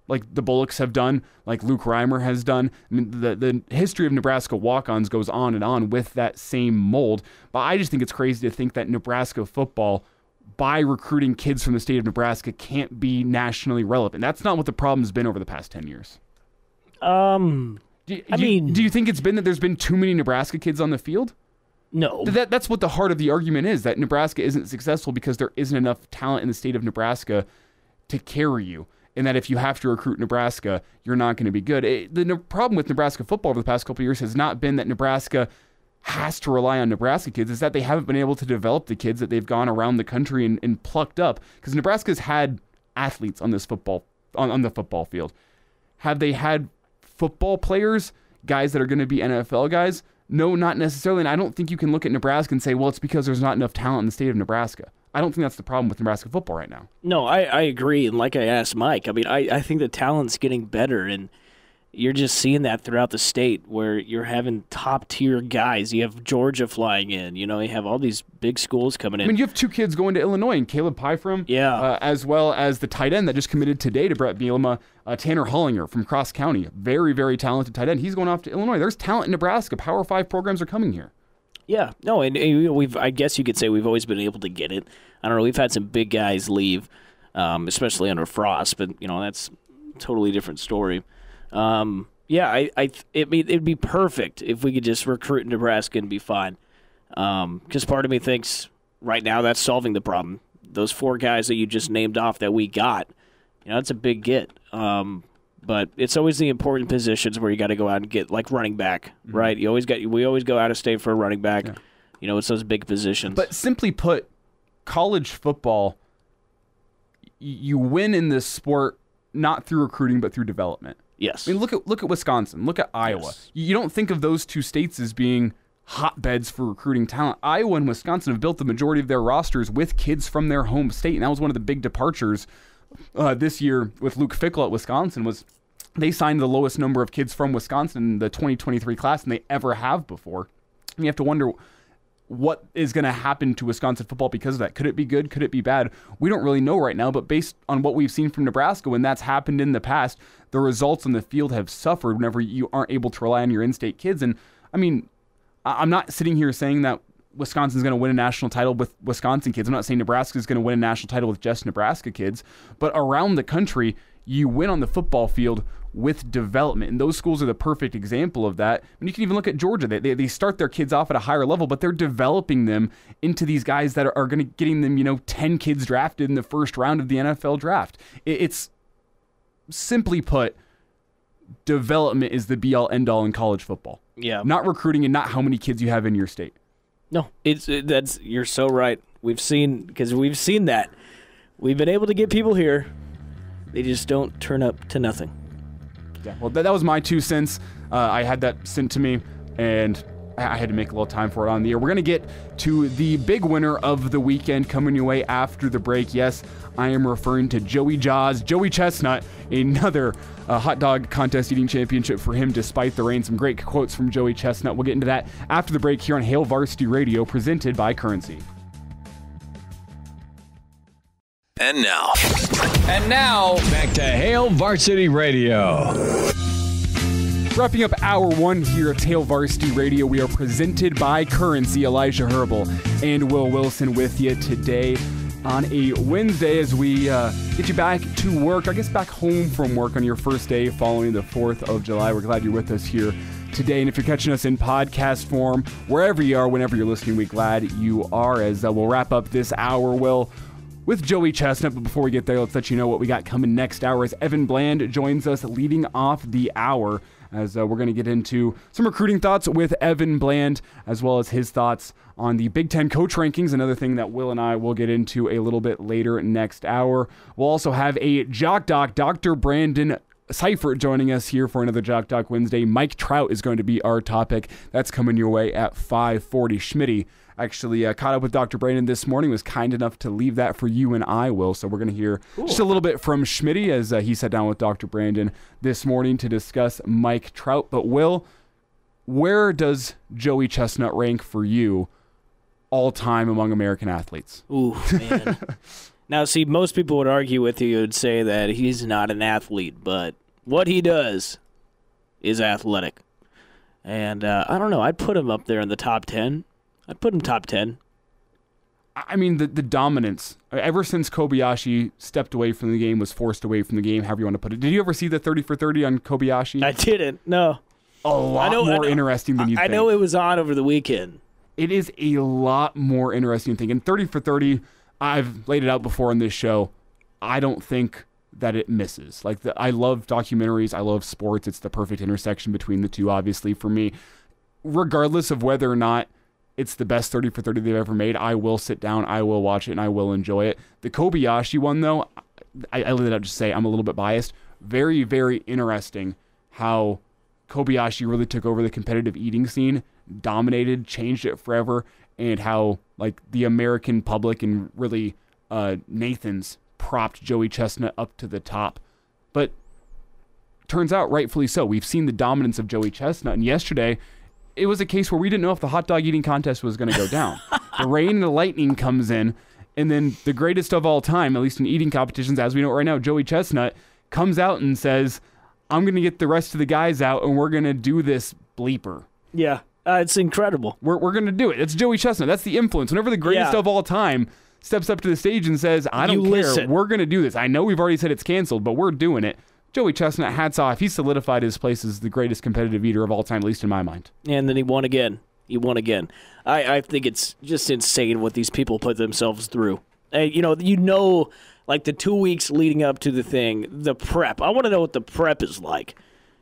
the Bullocks have done, like Luke Reimer has done. I mean, the history of Nebraska walk-ons goes on and on with that same mold. But I just think it's crazy to think that Nebraska football, by recruiting kids from the state of Nebraska, can't be nationally relevant. That's not what the problem's been over the past 10 years. Do you think it's been that there's been too many Nebraska kids on the field? No. That's what the heart of the argument is, that Nebraska isn't successful because there isn't enough talent in the state of Nebraska to carry you, and that if you have to recruit Nebraska, you're not going to be good. The problem with Nebraska football over the past couple of years has not been that Nebraska has to rely on Nebraska kids. It's that they haven't been able to develop the kids that they've gone around the country and plucked up, because Nebraska's had athletes on this football on the football field. Have they had football players, guys that are going to be NFL guys? No, not necessarily. And I don't think you can look at Nebraska and say, well, it's because there's not enough talent in the state of Nebraska. I don't think that's the problem with Nebraska football right now. No, I agree. And like I asked Mike, I mean, I think the talent's getting better, and you're just seeing that throughout the state, where you're having top-tier guys. You have Georgia flying in. You have all these big schools coming in. I mean, you have two kids going to Illinois, and Caleb Pyfrom, as well as the tight end that just committed today to Brett Bielema, Tanner Hollinger from Cross County. Very, very talented tight end. He's going off to Illinois. There's talent in Nebraska. Power 5 programs are coming here. Yeah. No, and I guess you could say we've always been able to get it. I don't know. We've had some big guys leave, especially under Frost, but, that's a totally different story. It'd be perfect if we could just recruit Nebraska and be fine. Because part of me thinks right now that's solving the problem. Those 4 guys that you just named off that we got, that's a big get. But it's always the important positions where you got to go out and get, like running back, right? We always go out of state for a running back. Yeah. It's those big positions. But simply put, college football, you win in this sport not through recruiting but through development. Yes. I mean, look at Wisconsin. Look at Iowa. Yes. You don't think of those two states as being hotbeds for recruiting talent. Iowa and Wisconsin have built the majority of their rosters with kids from their home state, and that was one of the big departures this year with Luke Fickell at Wisconsin. Was they signed the lowest number of kids from Wisconsin in the 2023 class than they ever have before. And you have to wonder what is going to happen to Wisconsin football because of that. Could it be good? Could it be bad? We don't really know right now, but based on what we've seen from Nebraska, when that's happened in the past, the results on the field have suffered whenever you aren't able to rely on your in-state kids. And, I mean, I'm not sitting here saying that Wisconsin's going to win a national title with Wisconsin kids. I'm not saying Nebraska's going to win a national title with just Nebraska kids. But around the country, you win on the football field with development. And those schools are the perfect example of that. And you can even look at Georgia. They start their kids off at a higher level, but they're developing them into these guys that are going to getting them, 10 kids drafted in the first round of the NFL draft. It's simply put, development is the be-all, end-all in college football. Yeah. Not recruiting and not how many kids you have in your state. No, you're so right. We've seen that. We've been able to get people here. They just don't turn up to nothing. Yeah, well, that was my 2 cents. I had that sent to me, and I had to make a little time for it on the air. We're going to get to the big winner of the weekend coming your way after the break. Yes, I am referring to Joey Chestnut, another hot dog contest eating championship for him despite the rain. Some great quotes from Joey Chestnut. We'll get into that after the break here on Hail Varsity Radio, presented by Currency. And now, back to Hail Varsity Radio. Wrapping up hour 1 here at Hail Varsity Radio, we are presented by Currency. Elijah Herbel and Will Wilson with you today on a Wednesday as we get you back to work, I guess back home from work on your first day following the 4th of July. We're glad you're with us here today. And if you're catching us in podcast form, wherever you are, whenever you're listening, we're glad you are, as we'll wrap up this hour, Will, with Joey Chestnut. But before we get there, let's let you know what we got coming next hour as Evan Bland joins us leading off the hour as we're going to get into some recruiting thoughts with Evan Bland, as well as his thoughts on the Big Ten coach rankings, another thing that Will and I will get into a little bit later next hour. We'll also have a Jock Doc, Dr. Brandon Seifert, joining us here for another Jock Doc Wednesday. Mike Trout is going to be our topic. That's coming your way at 5:40. Schmitty actually caught up with Dr. Brandon this morning, was kind enough to leave that for you and I, Will. So we're going to hear just a little bit from Schmitty as he sat down with Dr. Brandon this morning to discuss Mike Trout. But Will, where does Joey Chestnut rank for you all time among American athletes? Ooh, man. Now, see, most people would argue with you and say that he's not an athlete, but what he does is athletic. And I don't know, I'd put him up there in the top 10. I'd put him top 10. I mean, the dominance. Ever since Kobayashi stepped away from the game, was forced away from the game, however you want to put it. Did you ever see the 30 for 30 on Kobayashi? I didn't, no. A lot more interesting than you think. I know it was on over the weekend. It is a lot more interesting than you think. And 30 for 30, I've laid it out before on this show. I don't think that it misses. I love documentaries. I love sports. It's the perfect intersection between the two, obviously, for me. Regardless of whether or not it's the best 30 for 30 they've ever made, I will sit down, I will watch it, and I will enjoy it. The Kobayashi one, though, I laid it out to say I'm a little bit biased. Very, very interesting how Kobayashi really took over the competitive eating scene, dominated, changed it forever, and how the American public and really Nathan's propped Joey Chestnut up to the top. But turns out rightfully so. We've seen the dominance of Joey Chestnut, and yesterday it was a case where we didn't know if the hot dog eating contest was going to go down. The rain and the lightning comes in, and then the greatest of all time, at least in eating competitions as we know it right now, Joey Chestnut comes out and says, I'm going to get the rest of the guys out, and we're going to do this bleeper. Yeah, it's incredible. We're going to do it. It's Joey Chestnut. That's the influence. Whenever the greatest of all time steps up to the stage and says, I don't care, listen. We're going to do this. I know we've already said it's canceled, but we're doing it. Joey Chestnut, hats off. He solidified his place as the greatest competitive eater of all time, at least in my mind. And then he won again. I think it's just insane what these people put themselves through. Like the 2 weeks leading up to the thing, the prep. I want to know what the prep is like.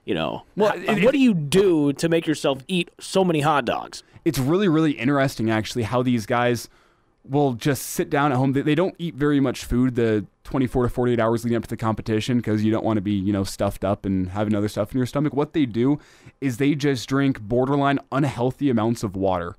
What do you do to make yourself eat so many hot dogs? It's really, really interesting, actually, how these guys will just sit down at home. They don't eat very much food the 24 to 48 hours leading up to the competition because you don't want to be, stuffed up and having other stuff in your stomach. What they do is they just drink borderline unhealthy amounts of water.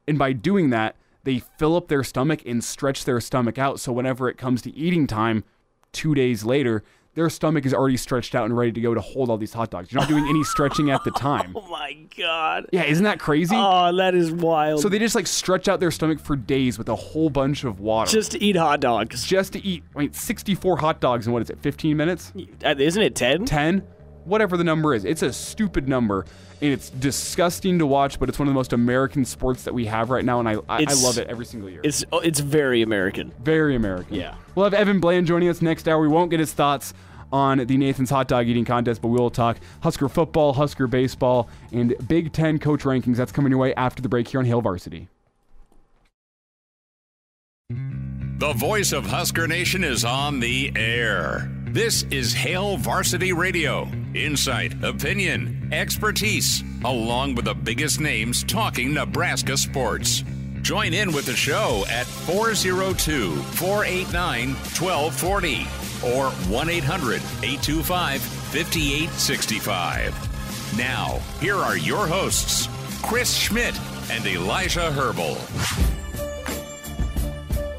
And by doing that, they fill up their stomach and stretch their stomach out. So whenever it comes to eating time 2 days later, their stomach is already stretched out and ready to go to hold all these hot dogs. You're not doing any stretching at the time. Oh, my God. Yeah, isn't that crazy? Oh, that is wild. So they just stretch out their stomach for days with a whole bunch of water. Just to eat hot dogs. Just to eat 64 hot dogs in, 15 minutes? Isn't it 10? 10? Whatever the number is. It's a stupid number, and it's disgusting to watch, but it's one of the most American sports that we have right now, and I love it every single year. It's very American. Very American. Yeah. We'll have Evan Bland joining us next hour. We won't get his thoughts on the Nathan's hot dog eating contest, but we will talk Husker football, Husker baseball, and Big Ten coach rankings. That's coming your way after the break here on Hail Varsity. The voice of Husker Nation is on the air. This is Hail Varsity Radio. Insight, opinion, expertise, along with the biggest names talking Nebraska sports. Join in with the show at 402-489-1240 or 1-800-825-5865. Now, here are your hosts, Chris Schmidt and Elijah Herbel.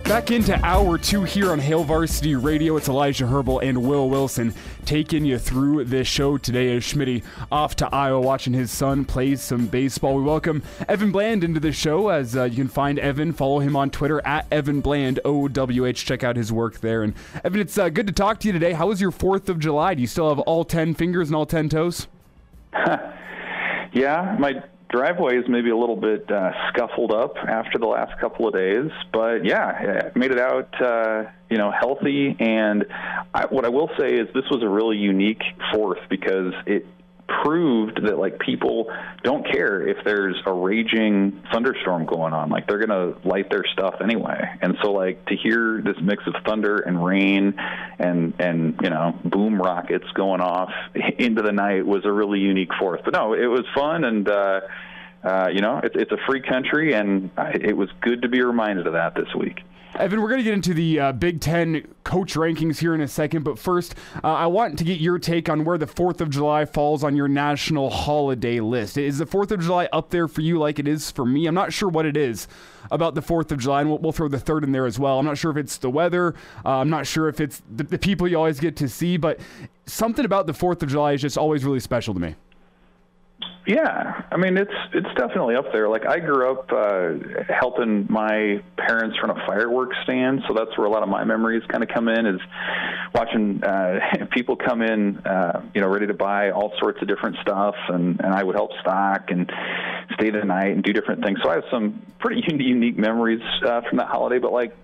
Back into Hour 2 here on Hail Varsity Radio. It's Elijah Herbel and Will Wilson taking you through this show today as Schmitty off to Iowa watching his son play some baseball. We welcome Evan Bland into the show as you can find Evan. Follow him on Twitter at Evan Bland, OWH. Check out his work there. And Evan, it's good to talk to you today. How was your 4th of July? Do you still have all 10 fingers and all 10 toes? Yeah, my driveway is maybe a little bit scuffled up after the last couple of days, but yeah, I made it out, healthy. And what I will say is this was a really unique 4th because it proved that people don't care if there's a raging thunderstorm going on. They're going to light their stuff anyway. And so to hear this mix of thunder and rain boom rockets going off into the night was a really unique 4th. But no, it was fun, and it's a free country, and it was good to be reminded of that this week. Evan, we're going to get into the Big Ten coach rankings here in a second, but first, I want to get your take on where the 4th of July falls on your national holiday list. Is the 4th of July up there for you like it is for me? I'm not sure what it is about the 4th of July, and we'll throw the 3rd in there as well. I'm not sure if it's the weather. I'm not sure if it's the people you always get to see, but something about the 4th of July is just always really special to me. Yeah, I mean, it's definitely up there. Like, I grew up helping my parents run a fireworks stand, so that's where a lot of my memories kind of come in, is watching people come in, ready to buy all sorts of different stuff, and I would help stock and stay the night and do different things. So I have some pretty unique memories from that holiday, but, like,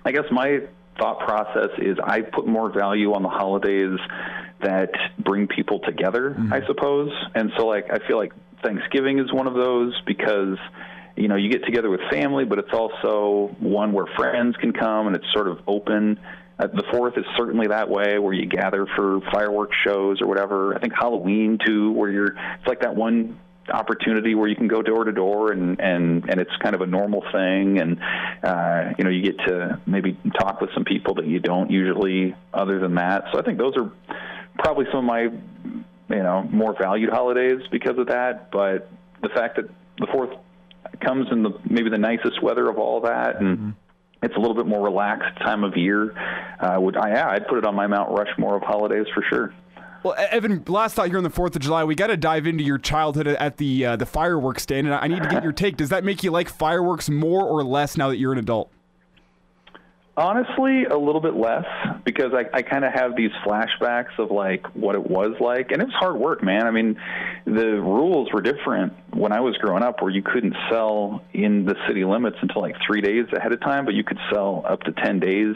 I guess my thought process is I put more value on the holidays that bring people together, I suppose. And so, like, I feel like Thanksgiving is one of those because, you get together with family, but it's also one where friends can come and it's sort of open. The 4th is certainly that way, where you gather for fireworks shows or whatever. I think Halloween too, where it's like that one opportunity where you can go door to door and it's kind of a normal thing, and you get to maybe talk with some people that you don't usually other than that. So I think those are probably some of my more valued holidays because of that. But the fact that the 4th comes in maybe the nicest weather of all that, and it's a little bit more relaxed time of year, I'd put it on my Mount Rushmore of holidays for sure. Well, Evan, last thought here on the 4th of July, we got to dive into your childhood at the fireworks stand, and I need to get your take. Does that make you like fireworks more or less now that you're an adult? Honestly, a little bit less, because I kind of have these flashbacks of, like, what it was like. And it was hard work, man. I mean, the rules were different when I was growing up, where you couldn't sell in the city limits until, like, 3 days ahead of time, but you could sell up to 10 days,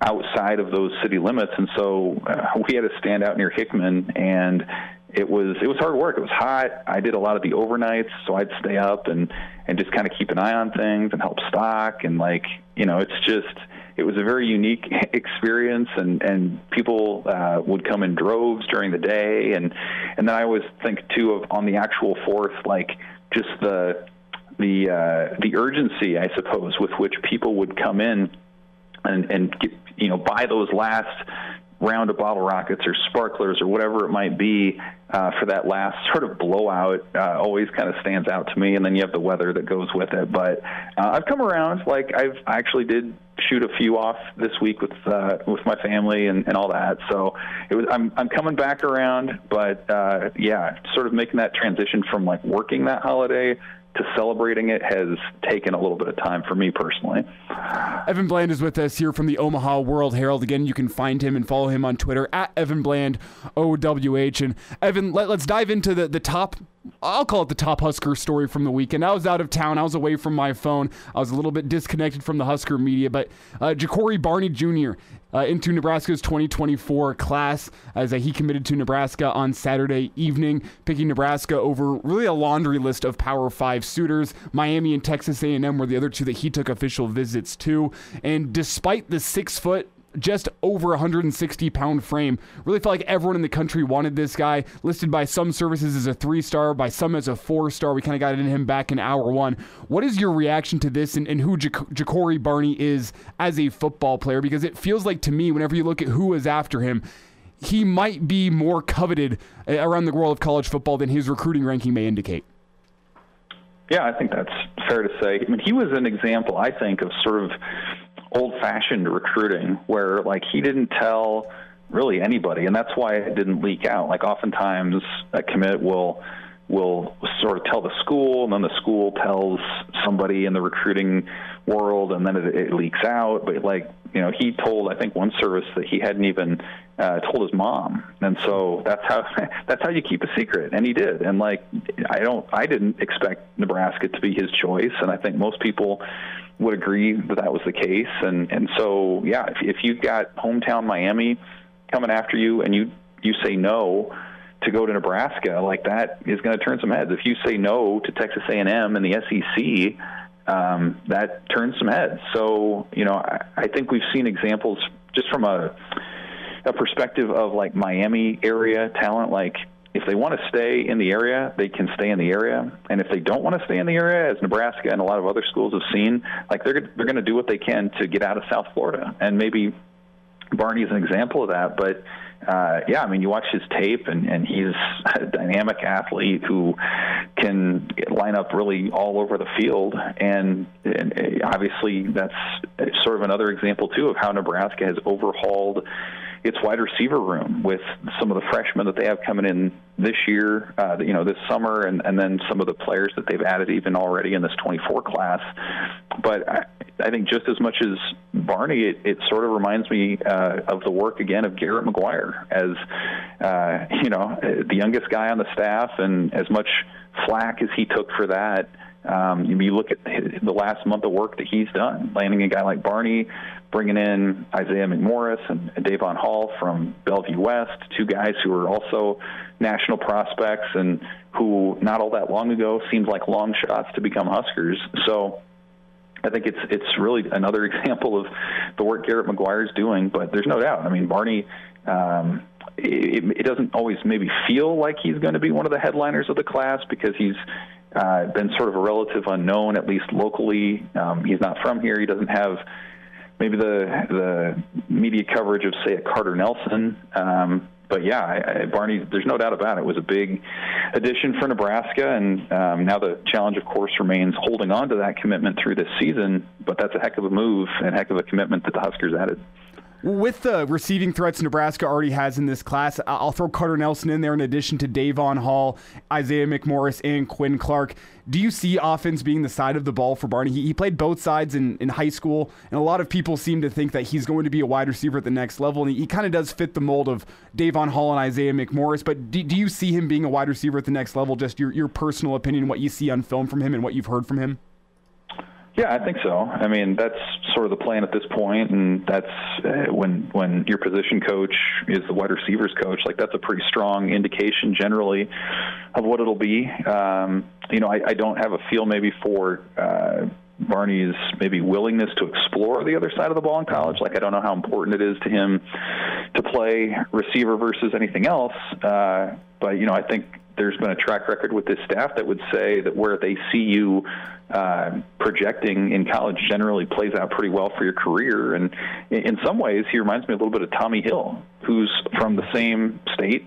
outside of those city limits. And so we had to stand out near Hickman, and it was hard work. It was hot. I did a lot of the overnights, so I'd stay up and just kind of keep an eye on things and help stock. And, like, it was a very unique experience, and people would come in droves during the day. And then I always think too of, on the actual 4th, like, just the urgency, I suppose, with which people would come in and get, buy those last round of bottle rockets or sparklers or whatever it might be for that last sort of blowout. Always kind of stands out to me. And then you have the weather that goes with it. But I've come around. Like, I actually did shoot a few off this week with my family and all that. So I'm coming back around. But sort of making that transition from, like, working that holiday to celebrating it has taken a little bit of time for me personally. Evan Bland is with us here from the Omaha World Herald. Again, you can find him and follow him on Twitter at Evan Bland, OWH. And Evan, let's dive into the top, I'll call it the top Husker story from the weekend. I was out of town. I was away from my phone. I was a little bit disconnected from the Husker media, but Jacory Barney Jr. Into Nebraska's 2024 class, as he committed to Nebraska on Saturday evening, picking Nebraska over really a laundry list of Power 5 suitors. Miami and Texas A&M were the other two that he took official visits to. And despite the 6 foot, just over 160-pound frame, really felt like everyone in the country wanted this guy. Listed by some services as a 3-star, by some as a 4-star. We kind of got into him back in hour one. What is your reaction to this and who Jacory Barney is as a football player? Because it feels like, to me, whenever you look at who is after him, he might be more coveted around the world of college football than his recruiting ranking may indicate. Yeah, I think that's fair to say. I mean, he was an example, I think, of sort of old-fashioned recruiting, where, like, he didn't tell really anybody, and that's why it didn't leak out. Like, oftentimes a commit will sort of tell the school, and then the school tells somebody in the recruiting world, and then it leaks out. But, like, he told, I think, one service that he hadn't even told his mom, and so that's how you keep a secret, and he did. And, like, I didn't expect Nebraska to be his choice, and I think most people would agree that was the case. And so, yeah, if you've got hometown Miami coming after you and you say no to go to Nebraska, like, that is going to turn some heads. If you say no to Texas A&M and the SEC, that turns some heads. So, I think we've seen examples just from a perspective of like Miami area talent. Like, if they want to stay in the area, they can stay in the area. And if they don't want to stay in the area, as Nebraska and a lot of other schools have seen, like they're going to do what they can to get out of South Florida. And maybe Barney is an example of that. But, you watch his tape, and he's a dynamic athlete who can line up really all over the field. And obviously that's sort of another example, too, of how Nebraska has overhauled its wide receiver room with some of the freshmen that they have coming in this year, this summer, and then some of the players that they've added even already in this 24 class. But I think just as much as Barney, it sort of reminds me of the work, again, of Garrett McGuire as, the youngest guy on the staff, and as much flack as he took for that. You look at the last month of work that he's done, landing a guy like Barney, bringing in Isaiah McMorris and Davon Hall from Bellevue West, two guys who are also national prospects and who not all that long ago seemed like long shots to become Huskers. So I think it's really another example of the work Garrett McGuire is doing. But there's no doubt. I mean, Barney, it doesn't always maybe feel like he's going to be one of the headliners of the class because he's been sort of a relative unknown, at least locally. He's not from here. He doesn't have maybe the media coverage of, say, a Carter Nelson. But Barney, there's no doubt about it, was a big addition for Nebraska, and now the challenge, of course, remains holding on to that commitment through this season. But that's a heck of a move and a heck of a commitment that the Huskers added. With the receiving threats Nebraska already has in this class, I'll throw Carter Nelson in there in addition to Davon Hall, Isaiah McMorris, and Quinn Clark. Do you see offense being the side of the ball for Barney? He played both sides in high school, and a lot of people seem to think that he's going to be a wide receiver at the next level, and he kind of does fit the mold of Davon Hall and Isaiah McMorris. But do you see him being a wide receiver at the next level? Just your personal opinion, what you see on film from him and what you've heard from him? Yeah, I think so. I mean, that's sort of the plan at this point, and that's when your position coach is the wide receivers coach. Like, that's a pretty strong indication generally of what it'll be. I don't have a feel maybe for Barney's maybe willingness to explore the other side of the ball in college. Like, I don't know how important it is to him to play receiver versus anything else. But, I think there's been a track record with this staff that would say that where they see you projecting in college generally plays out pretty well for your career. And in some ways, he reminds me a little bit of Tommy Hill, who's from the same state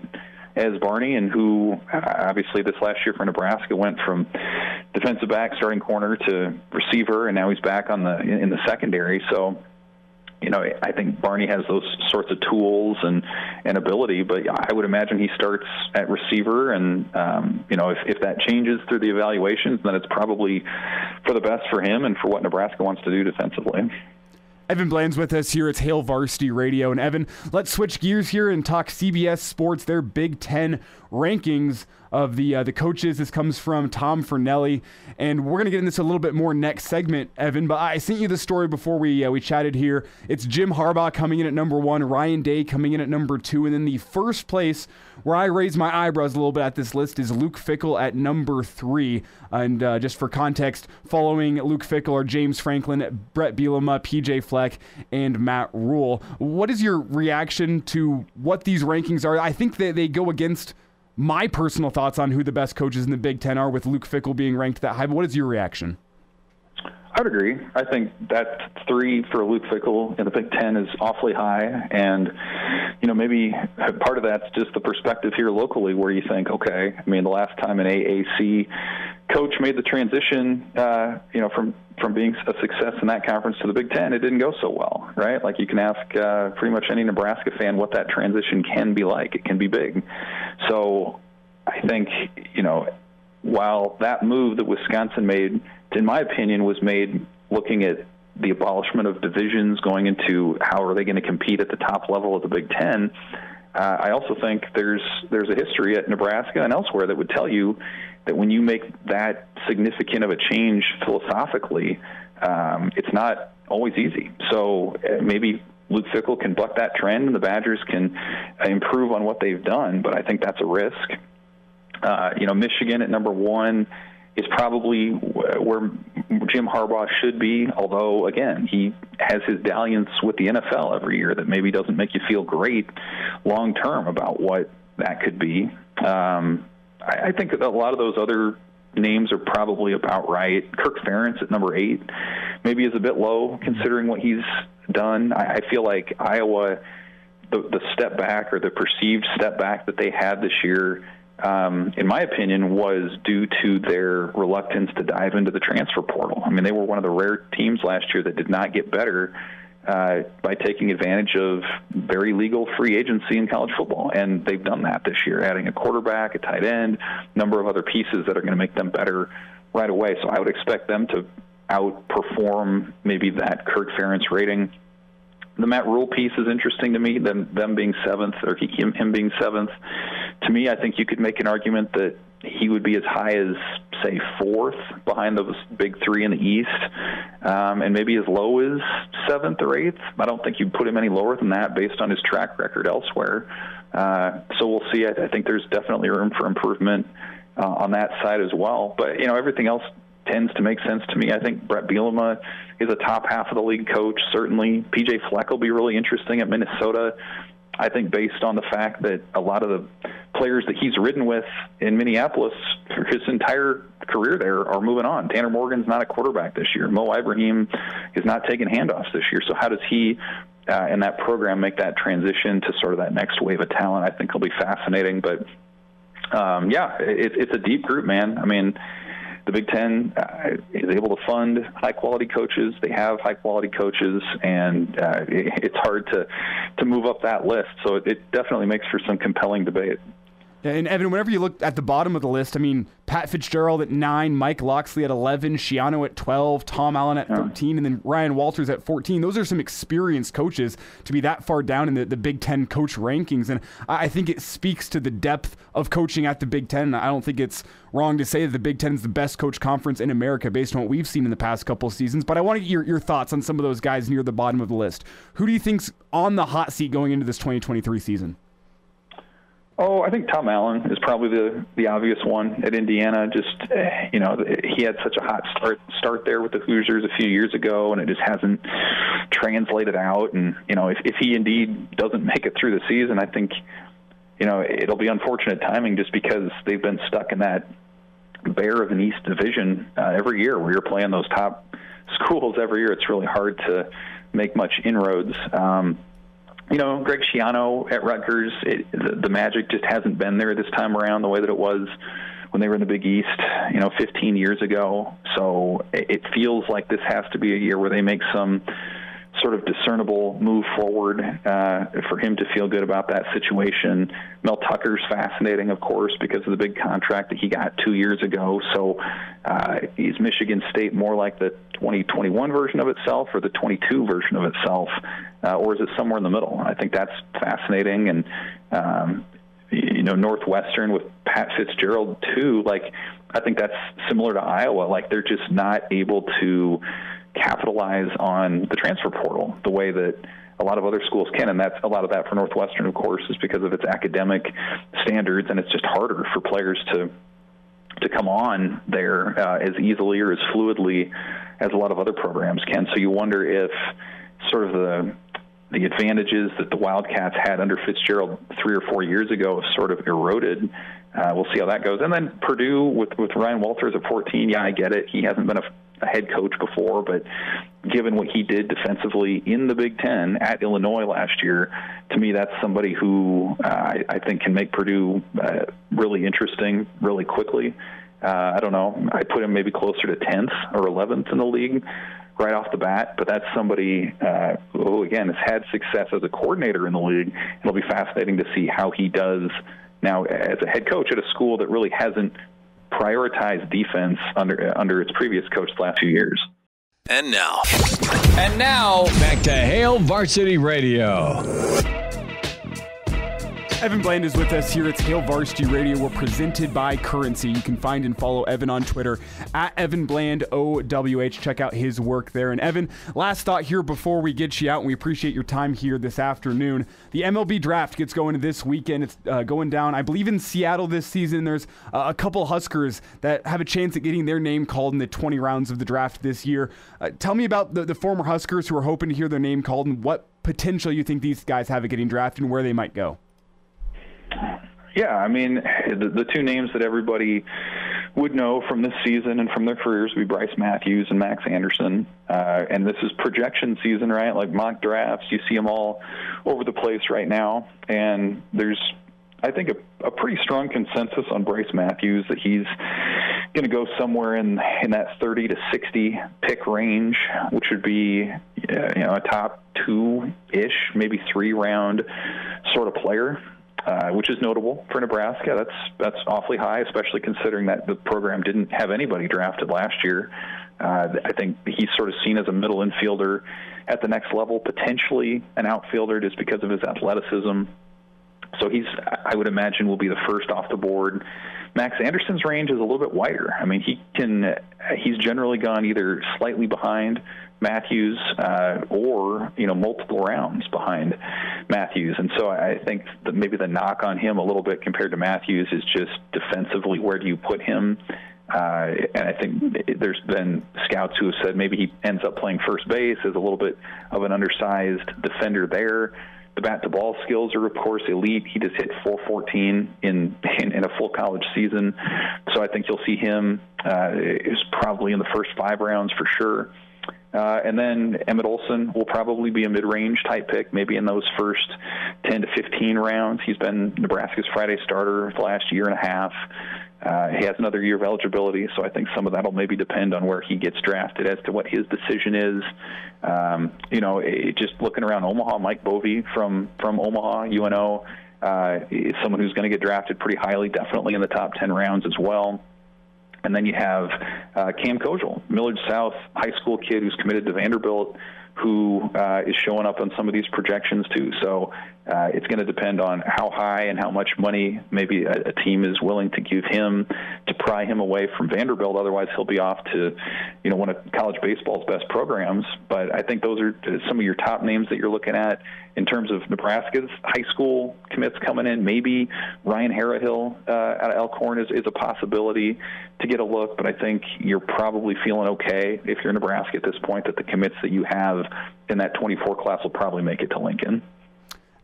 as Barney, and who obviously this last year for Nebraska went from defensive back, starting corner, to receiver, and now he's back in the secondary. So, I think Barney has those sorts of tools and ability, but I would imagine he starts at receiver, and if that changes through the evaluations, then it's probably for the best for him and for what Nebraska wants to do defensively. Evan Bland's with us here at Hail Varsity Radio. And Evan, let's switch gears here and talk CBS Sports, their Big Ten rankings of the coaches. This comes from Tom Fernelli, and we're going to get into this a little bit more next segment, Evan, but I sent you the story before we chatted here. It's Jim Harbaugh coming in at number 1, Ryan Day coming in at number 2, and then the first place where I raise my eyebrows a little bit at this list is Luke Fickell at number 3. And just for context, following Luke Fickell are James Franklin, Brett Bielema, PJ Fleck, and Matt Rule. What is your reaction to what these rankings are? I think that they go against my personal thoughts on who the best coaches in the Big Ten are, with Luke Fickell being ranked that high. But what is your reaction? I would agree. I think that 3 for Luke Fickell in the Big Ten is awfully high. And, maybe part of that's just the perspective here locally where you think, okay, I mean, the last time an AAC coach made the transition, from being a success in that conference to the Big Ten, it didn't go so well, right? Like, you can ask pretty much any Nebraska fan what that transition can be like. It can be big. So I think, while that move that Wisconsin made, in my opinion, was made looking at the abolishment of divisions, going into how are they going to compete at the top level of the Big Ten, I also think there's a history at Nebraska and elsewhere that would tell you that when you make that significant of a change philosophically, it's not always easy. So maybe Luke Fickell can buck that trend and the Badgers can improve on what they've done, but I think that's a risk. Michigan at number 1 is probably where Jim Harbaugh should be, although, again, he has his dalliance with the NFL every year that maybe doesn't make you feel great long-term about what that could be. I think that a lot of those other names are probably about right. Kirk Ferentz at number 8 maybe is a bit low considering what he's done. I feel like Iowa, the step back or the perceived step back that they had this year, in my opinion, was due to their reluctance to dive into the transfer portal. I mean, they were one of the rare teams last year that did not get better by taking advantage of very legal free agency in college football. And they've done that this year, adding a quarterback, a tight end, a number of other pieces that are going to make them better right away. So I would expect them to outperform maybe that Kirk Ferentz rating. The Matt Rule piece is interesting to me, them being 7th, or him being 7th. To me, I think you could make an argument that he would be as high as, say, 4th behind those big 3 in the East, and maybe as low as 7th or 8th. I don't think you'd put him any lower than that based on his track record elsewhere. So we'll see. I think there's definitely room for improvement on that side as well. But, everything else tends to make sense to me. I think Brett Bielema is a top half of the league coach, certainly. P.J. Fleck will be really interesting at Minnesota. I think based on the fact that a lot of the players that he's ridden with in Minneapolis for his entire career there are moving on. Tanner Morgan's not a quarterback this year. Mo Ibrahim is not taking handoffs this year. So how does he and that program make that transition to sort of that next wave of talent? I think it'll be fascinating. But, it's a deep group, man. I mean, the Big Ten is able to fund high-quality coaches. They have high-quality coaches, and it's hard to move up that list. So it definitely makes for some compelling debate. Yeah, and Evan, whenever you look at the bottom of the list, I mean, Pat Fitzgerald at 9, Mike Locksley at 11, Schiano at 12, Tom Allen at 13, and then Ryan Walters at 14. Those are some experienced coaches to be that far down in the Big Ten coach rankings, and I think it speaks to the depth of coaching at the Big Ten. I don't think it's wrong to say that the Big Ten is the best coach conference in America based on what we've seen in the past couple of seasons, but I want to get your thoughts on some of those guys near the bottom of the list. Who do you think's on the hot seat going into this 2023 season? Oh, I think Tom Allen is probably the obvious one at Indiana. Just, he had such a hot start there with the Hoosiers a few years ago, and it just hasn't translated out. And, if he indeed doesn't make it through the season, I think, it'll be unfortunate timing just because they've been stuck in that bear of an East division every year where you're playing those top schools every year. It's really hard to make much inroads. Greg Schiano at Rutgers, the magic just hasn't been there this time around the way that it was when they were in the Big East, 15 years ago. So it feels like this has to be a year where they make some sort of discernible move forward for him to feel good about that situation. Mel Tucker's fascinating, of course, because of the big contract that he got 2 years ago. So is Michigan State more like the 2021 version of itself or the 22 version of itself, or is it somewhere in the middle? I think that's fascinating. And, Northwestern with Pat Fitzgerald, too, I think that's similar to Iowa. They're just not able to capitalize on the transfer portal the way that a lot of other schools can, and that's a lot of that for Northwestern, of course, is because of its academic standards, and it's just harder for players to come on there as easily or as fluidly as a lot of other programs can. So you wonder if sort of the advantages that the Wildcats had under Fitzgerald 3 or 4 years ago have sort of eroded. We'll see how that goes. And then Purdue with Ryan Walters at 14, yeah, I get it. He hasn't been a head coach before, but given what he did defensively in the Big Ten at Illinois last year, to me that's somebody who I think can make Purdue really interesting really quickly. I don't know. I put him maybe closer to 10th or 11th in the league right off the bat, but that's somebody who, again, has had success as a coordinator in the league. It'll be fascinating to see how he does now as a head coach at a school that really hasn't prioritized defense under its previous coach the last few years. And now, back to Hail Varsity Radio. Evan Bland is with us here at Hail Varsity Radio. We're presented by Currency. You can find and follow Evan on Twitter at EvanBlandOWH. Check out his work there. And Evan, last thought here before we get you out, and we appreciate your time here this afternoon. The MLB draft gets going this weekend. It's going down, I believe, in Seattle this season. There's a couple Huskers that have a chance at getting their name called in the 20 rounds of the draft this year. Tell me about the former Huskers who are hoping to hear their name called and what potential you think these guys have at getting drafted and where they might go. Yeah, I mean, the two names that everybody would know from this season and from their careers would be Bryce Matthews and Max Anderson. And this is projection season, right? Like mock drafts, you see them all over the place right now. And there's, I think, a pretty strong consensus on Bryce Matthews that he's going to go somewhere in that 30 to 60 pick range, which would be a top 2-ish, maybe 3-round sort of player. Which is notable for Nebraska. That's awfully high, especially considering that the program didn't have anybody drafted last year. I think he's sort of seen as a middle infielder at the next level, potentially an outfielder just because of his athleticism. So I would imagine, will be the first off the board. Max Anderson's range is a little bit wider. I mean, he's generally gone either slightly behind Matthews or multiple rounds behind Matthews. And so I think that maybe the knock on him a little bit compared to Matthews is just defensively, where do you put him? And I think there's been scouts who have said maybe he ends up playing first base as a little bit of an undersized defender there. The bat-to-ball skills are, of course, elite. He just hit .414 in a full college season. So I think you'll see him is probably in the first 5 rounds for sure. And then Emmett Olson will probably be a mid-range type pick, maybe in those first 10 to 15 rounds. He's been Nebraska's Friday starter the last year and a half. He has another year of eligibility, so I think some of that will maybe depend on where he gets drafted as to what his decision is. Just looking around Omaha, Mike Bovee from Omaha, UNO, is someone who's going to get drafted pretty highly, definitely in the top 10 rounds as well. And then you have Cam Kojal, Millard South high school kid who's committed to Vanderbilt, who is showing up on some of these projections too. So it's going to depend on how high and how much money maybe a team is willing to give him to pry him away from Vanderbilt. Otherwise, he'll be off to one of college baseball's best programs. But I think those are some of your top names that you're looking at in terms of Nebraska's high school commits coming in. Maybe Ryan Harrahill out of Elkhorn is a possibility to get a look, but I think you're probably feeling okay if you're Nebraska at this point that the commits that you have in that 24 class will probably make it to Lincoln.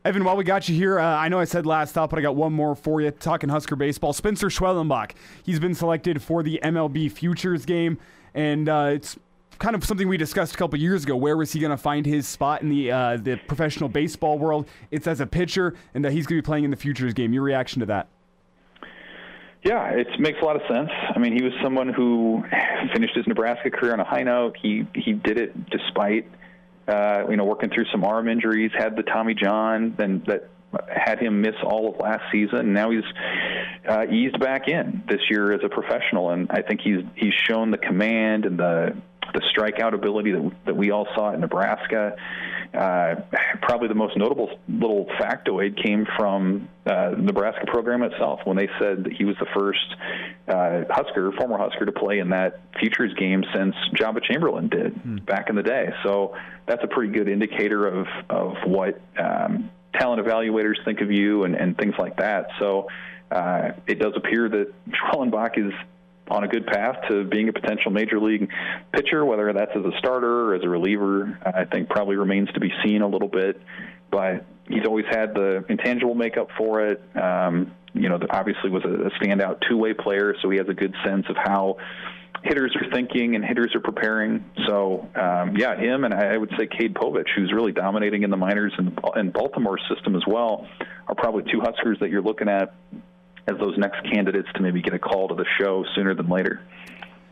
Evan, while we got you here, I know I said last stop, but I got one more for you. Talking Husker baseball, Spencer Schwellenbach. He's been selected for the MLB Futures game, and it's kind of something we discussed a couple years ago. Where was he going to find his spot in the professional baseball world? It's as a pitcher, and he's going to be playing in the Futures game. Your reaction to that? Yeah, it makes a lot of sense. I mean, he was someone who finished his Nebraska career on a high note. He did it despite working through some arm injuries, had the Tommy John, then that had him miss all of last season. Now he's eased back in this year as a professional, and I think he's shown the command and the strikeout ability that we all saw at Nebraska. Probably the most notable little factoid came from the Nebraska program itself when they said that he was the first former Husker to play in that Futures game since Jabba Chamberlain did back in the day. So that's a pretty good indicator of what talent evaluators think of you and things like that. So it does appear that Schwellenbach is on a good path to being a potential major league pitcher, whether that's as a starter or as a reliever, I think probably remains to be seen a little bit. But he's always had the intangible makeup for it. Obviously was a standout two-way player, so he has a good sense of how hitters are thinking and hitters are preparing. So, him and I would say Cade Povich, who's really dominating in the minors and Baltimore's system as well, are probably two Huskers that you're looking at as those next candidates to maybe get a call to the show sooner than later.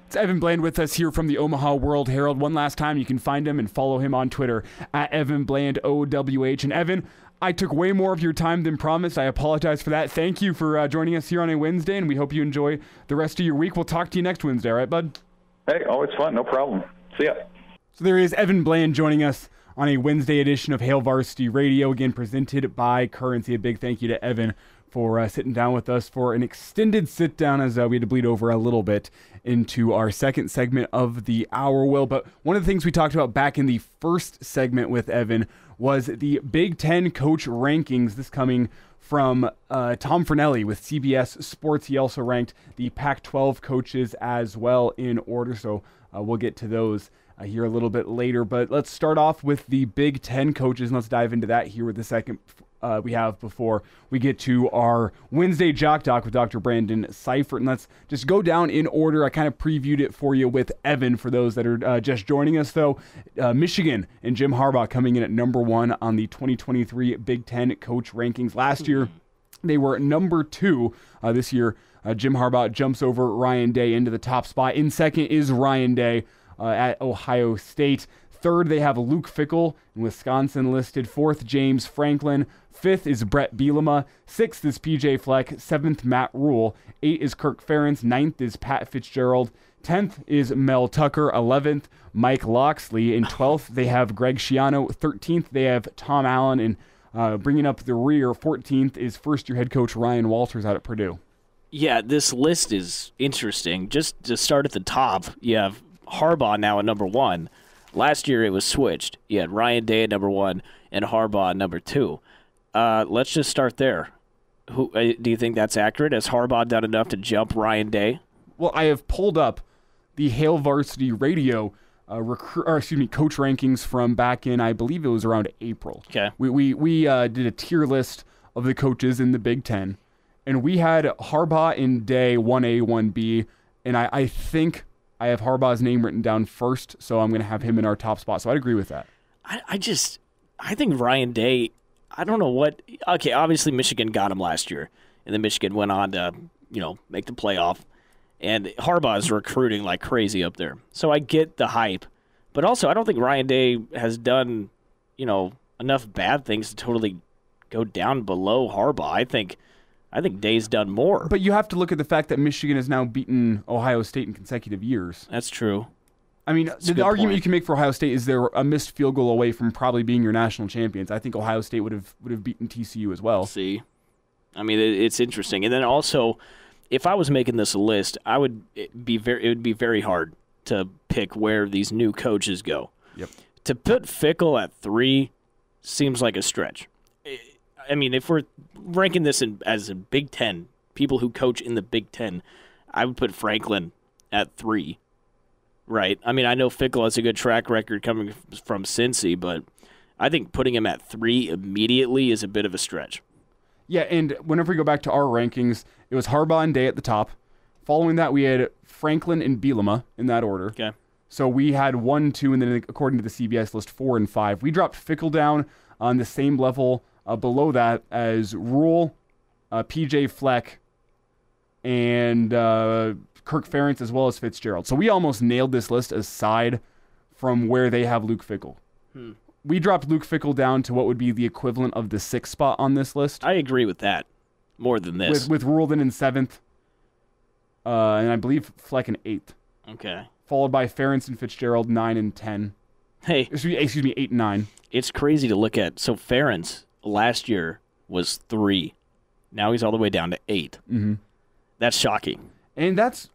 It's Evan Bland with us here from the Omaha World Herald. One last time, you can find him and follow him on Twitter at EvanBlandOWH. And Evan, I took way more of your time than promised. I apologize for that. Thank you for joining us here on a Wednesday, and we hope you enjoy the rest of your week. We'll talk to you next Wednesday, all right, bud? Hey, always fun. No problem. See ya. So there is Evan Bland joining us on a Wednesday edition of Hail Varsity Radio, again presented by Currency. A big thank you to Evan for sitting down with us for an extended sit-down as we had to bleed over a little bit into our second segment of the hour, Will. But one of the things we talked about back in the first segment with Evan was the Big Ten coach rankings, this coming from Tom Fornelli with CBS Sports. He also ranked the Pac-12 coaches as well in order, so we'll get to those here a little bit later. But let's start off with the Big Ten coaches, and let's dive into that here with the second we have before we get to our Wednesday Jock Doc with Dr. Brandon Seifert. And let's just go down in order. I kind of previewed it for you with Evan for those that are just joining us, though. Michigan and Jim Harbaugh coming in at number 1 on the 2023 Big Ten coach rankings. Last year, they were number 2. This year, Jim Harbaugh jumps over Ryan Day into the top spot. In second is Ryan Day at Ohio State. Third, they have Luke Fickell in Wisconsin listed. Fourth, James Franklin. Fifth is Brett Bielema. Sixth is PJ Fleck. Seventh, Matt Rule. 8 is Kirk Ferentz. 9th is Pat Fitzgerald. 10th is Mel Tucker. 11th, Mike Locksley. In 12th, they have Greg Schiano. 13th, they have Tom Allen. And bringing up the rear, 14th is first-year head coach Ryan Walters out at Purdue. Yeah, this list is interesting. Just to start at the top, you have Harbaugh now at number 1. Last year it was switched. You had Ryan Day at number 1 and Harbaugh at number 2. Let's just start there. Who do you think that's accurate? Has Harbaugh done enough to jump Ryan Day? Well, I have pulled up the Hail Varsity Radio coach rankings from back in, I believe it was around April. Okay. We did a tier list of the coaches in the Big Ten, and we had Harbaugh in Day 1A, 1B, and I think I have Harbaugh's name written down first, so I'm going to have him in our top spot. So I'd agree with that. I think Ryan Day, I don't know what. Okay, obviously Michigan got him last year, and then Michigan went on to, make the playoff. And Harbaugh is recruiting like crazy up there. So I get the hype. But also, I don't think Ryan Day has done, enough bad things to totally go down below Harbaugh. I think Day's done more. But you have to look at the fact that Michigan has now beaten Ohio State in consecutive years. That's true. I mean, the argument you can make for Ohio State is they're a missed field goal away from probably being your national champions. I think Ohio State would have beaten TCU as well. See, I mean, it's interesting. And then also, if I was making this list, it would be very hard to pick where these new coaches go. Yep. To put Fickell at 3 seems like a stretch. I mean, if we're ranking this as a Big Ten, people who coach in the Big Ten, I would put Franklin at 3, right? I mean, I know Fickell has a good track record coming from Cincy, but I think putting him at 3 immediately is a bit of a stretch. Yeah, and whenever we go back to our rankings, it was Harbaugh and Day at the top. Following that, we had Franklin and Bielema in that order. Okay. So we had 1, 2, and then according to the CBS list, 4 and 5. We dropped Fickell down on the same level below that as Rule, PJ Fleck, and Kirk Ferentz, as well as Fitzgerald. So we almost nailed this list aside from where they have Luke Fickell. We dropped Luke Fickell down to what would be the equivalent of the 6th spot on this list. I agree with that more than this. With Rule then in 7th, and I believe Fleck in 8th. Okay. Followed by Ferentz and Fitzgerald 9 and 10. Hey. Excuse me, 8 and 9. It's crazy to look at. So Ferentz last year was 3. Now he's all the way down to 8. Mm-hmm. That's shocking. And that's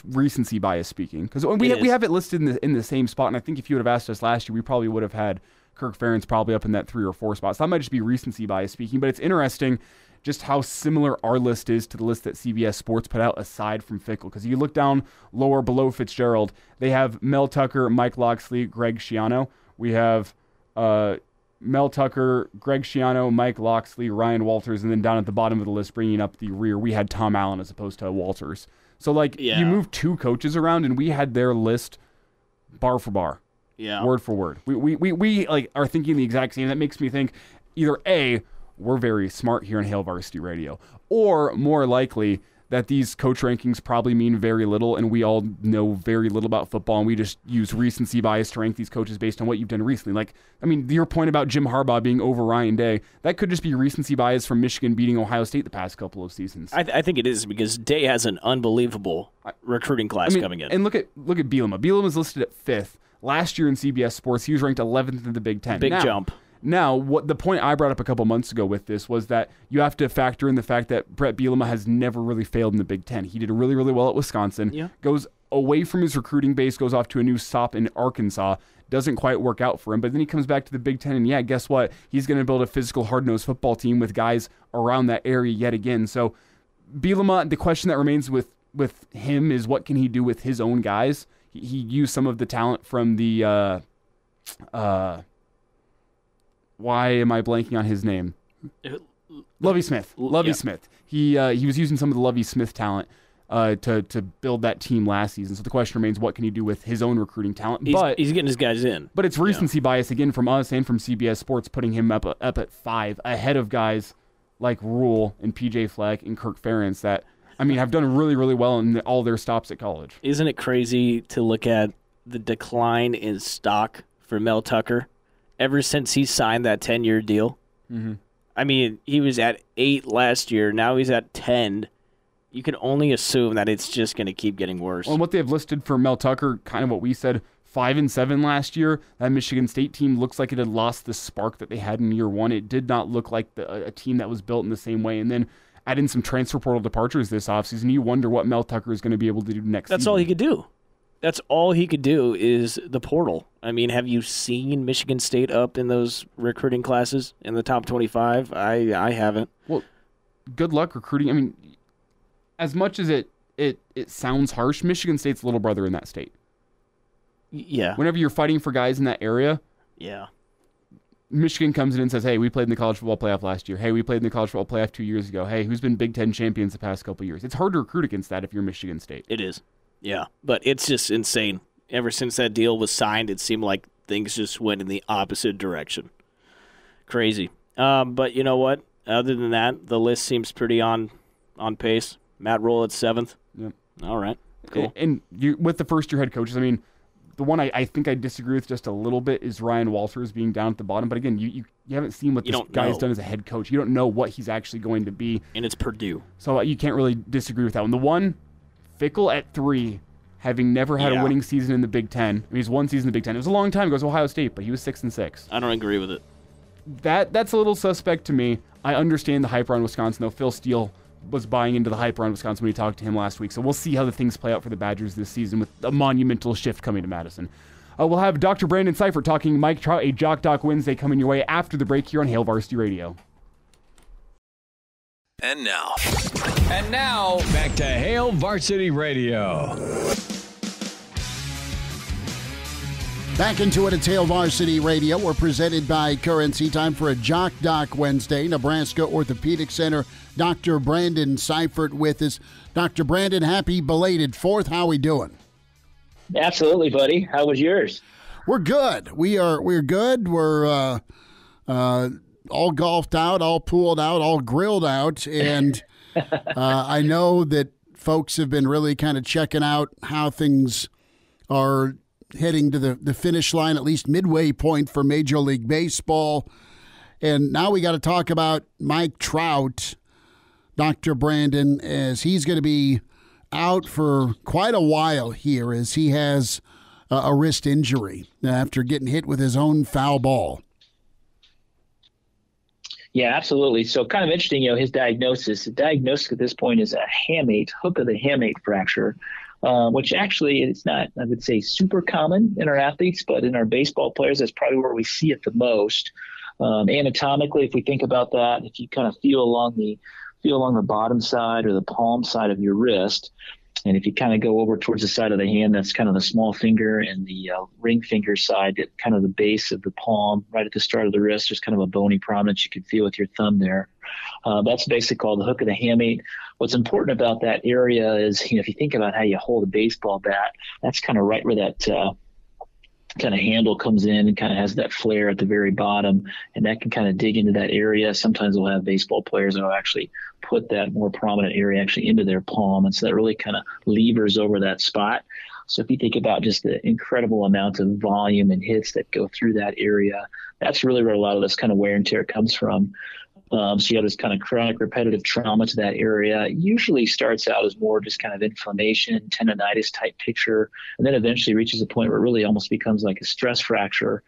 recency bias speaking. Because we have it listed in the same spot, and I think if you would have asked us last year, we probably would have had Kirk Ferentz probably up in that 3 or 4 spot. So that might just be recency bias speaking, but it's interesting just how similar our list is to the list that CBS Sports put out aside from Fickell. Because you look down lower below Fitzgerald, they have Mel Tucker, Mike Locksley, Greg Schiano. We have Mel Tucker, Greg Schiano, Mike Locksley, Ryan Walters, and then down at the bottom of the list, bringing up the rear, we had Tom Allen as opposed to Walters. So, you move 2 coaches around, and we had their list bar for bar, word for word. We are thinking the exact same. That makes me think either A, we're very smart here in Hail Varsity Radio, or more likely that these coach rankings probably mean very little, and we all know very little about football, and we just use recency bias to rank these coaches based on what you've done recently. Your point about Jim Harbaugh being over Ryan Day, that could just be recency bias from Michigan beating Ohio State the past couple of seasons. I think it is, because Day has an unbelievable recruiting class coming in. And look at Bielema. Bielema's listed at 5th Last year in CBS Sports, he was ranked 11th in the Big Ten. Big jump. Now, what the point I brought up a couple months ago with this was that you have to factor in the fact that Brett Bielema has never really failed in the Big Ten. He did really, really well at Wisconsin, goes away from his recruiting base, goes off to a new stop in Arkansas, doesn't quite work out for him, but then he comes back to the Big Ten, and guess what? He's going to build a physical, hard-nosed football team with guys around that area yet again. So Bielema, the question that remains with him is what can he do with his own guys? He used some of the talent from the why am I blanking on his name? Lovie Smith. Lovie Smith. He was using some of the Lovie Smith talent to build that team last season. So the question remains, what can he do with his own recruiting talent? He's getting his guys in. But it's recency bias again from us and from CBS Sports, putting him up at 5 ahead of guys like Rule and PJ Fleck and Kirk Ferentz that, have done really, really well in all their stops at college. Isn't it crazy to look at the decline in stock for Mel Tucker ever since he signed that 10-year deal? Mm-hmm. He was at 8 last year. Now he's at 10. You can only assume that it's just going to keep getting worse. Well, and what they have listed for Mel Tucker, kind of what we said, 5-7 last year. That Michigan State team looks like it had lost the spark that they had in year one. It did not look like a team that was built in the same way. And then add in some transfer portal departures this offseason. You wonder what Mel Tucker is going to be able to do next season. That's all he could do. That's all he could do is the portal. Have you seen Michigan State up in those recruiting classes in the top 25? I haven't. Well, good luck recruiting. As much as it sounds harsh, Michigan State's little brother in that state. Yeah. Whenever you're fighting for guys in that area, Michigan comes in and says, hey, we played in the college football playoff last year. Hey, we played in the college football playoff 2 years ago. Hey, who's been Big Ten champions the past couple years? It's hard to recruit against that if you're Michigan State. It is. Yeah, but it's just insane. Ever since that deal was signed, it seemed like things just went in the opposite direction. Crazy. But you know what? Other than that, the list seems pretty on pace. Matt Rule at 7th. Yep. All right. Cool. And you, with the first-year head coaches, the one I think I disagree with just a little bit is Ryan Walters being down at the bottom. But again, you haven't seen what this guy's done as a head coach. You don't know what he's actually going to be. And it's Purdue. So you can't really disagree with that one. The one, Fickle at 3, having never had a winning season in the Big Ten. He's one season in the Big Ten. It was a long time ago. It was Ohio State, but he was 6-6. I don't agree with it. That's a little suspect to me. I understand the hype around Wisconsin, though. Phil Steele was buying into the hype around Wisconsin when we talked to him last week. So we'll see how the things play out for the Badgers this season with a monumental shift coming to Madison. We'll have Dr. Brandon Seifert talking Mike Trout, a Jock Doc Wednesday coming your way after the break here on Hail Varsity Radio. And now, back to Hail Varsity Radio. Back into it at Hail Varsity Radio. We're presented by Currency. Time for a Jock Doc Wednesday. Nebraska Orthopedic Center. Dr. Brandon Seifert with us. Dr. Brandon, happy belated 4th. How we doing? Absolutely, buddy. How was yours? We're good. We're good. We're all golfed out, all pooled out, all grilled out, and I know that folks have been really kind of checking out how things are heading to the finish line, at least midway point for Major League Baseball. And now we got to talk about Mike Trout, Dr. Brandon, as he's going to be out for quite a while here as he has a wrist injury after getting hit with his own foul ball. Yeah, absolutely. So kind of interesting, his diagnosis. The diagnosis at this point is a hook of the hamate fracture, which actually is not, I would say, super common in our athletes, but in our baseball players, that's probably where we see it the most. Anatomically, if we think about that, if you kind of feel along the bottom side or the palm side of your wrist, and if you kind of go over towards the side of the hand, that's kind of the small finger, and the ring finger side, at kind of the base of the palm, right at the start of the wrist, there's kind of a bony prominence you can feel with your thumb there. That's basically called the hook of the hamate. What's important about that area is, if you think about how you hold a baseball bat, that's kind of right where that kind of handle comes in and kind of has that flare at the very bottom, and that can kind of dig into that area. Sometimes we'll have baseball players that will actually put that more prominent area actually into their palm, and so that really kind of levers over that spot. So if you think about just the incredible amount of volume and hits that go through that area, that's really where a lot of this kind of wear and tear comes from. So you have this kind of chronic repetitive trauma to that area. It usually starts out as more just kind of inflammation, tendonitis type picture, and then eventually reaches a point where it really almost becomes like a stress fracture.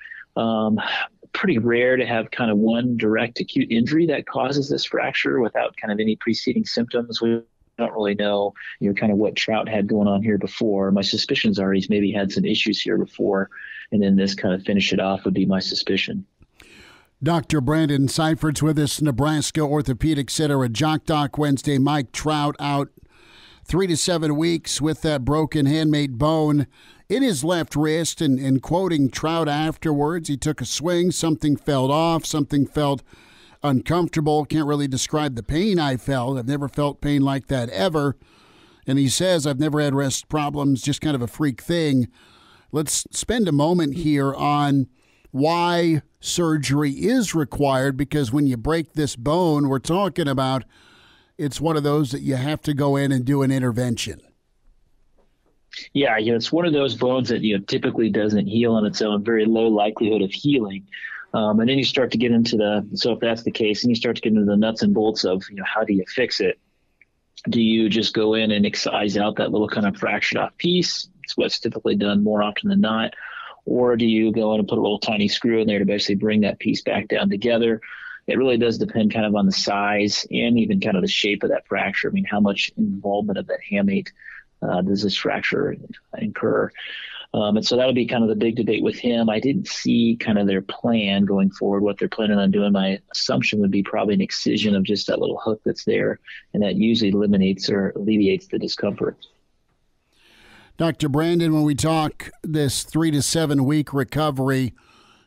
Pretty rare to have kind of one direct acute injury that causes this fracture without kind of any preceding symptoms. We don't really know, kind of what Trout had going on here before. My suspicions are he's maybe had some issues here before, and then this kind of finish it off would be my suspicion. Dr. Brandon Seifert's with us, Nebraska Orthopedic Center at Jock Doc Wednesday. Mike Trout out 3 to 7 weeks with that broken handmade bone in his left wrist. And quoting Trout afterwards, he took a swing, something fell off, something felt uncomfortable. Can't really describe the pain I felt. I've never felt pain like that ever. And he says, I've never had wrist problems, just kind of a freak thing. Let's spend a moment here on why surgery is required, because when you break this bone we're talking about, it's one of those that you have to go in and do an intervention. Yeah, it's one of those bones that typically doesn't heal on its own, very low likelihood of healing. And then you start to get into so if that's the case, and you start to get into the nuts and bolts of how do you fix it? Do you just go in and excise out that little kind of fractured off piece? It's what's typically done more often than not. Or do you go in and put a little tiny screw in there to basically bring that piece back down together? It really does depend kind of on the size and even kind of the shape of that fracture. I mean, how much involvement of that hamate does this fracture incur? And so that'll be kind of the big debate with him. I didn't see kind of their plan going forward, what they're planning on doing. My assumption would be probably an excision of just that little hook that's there, and that usually eliminates or alleviates the discomfort. Dr. Brandon, when we talk this 3 to 7 week recovery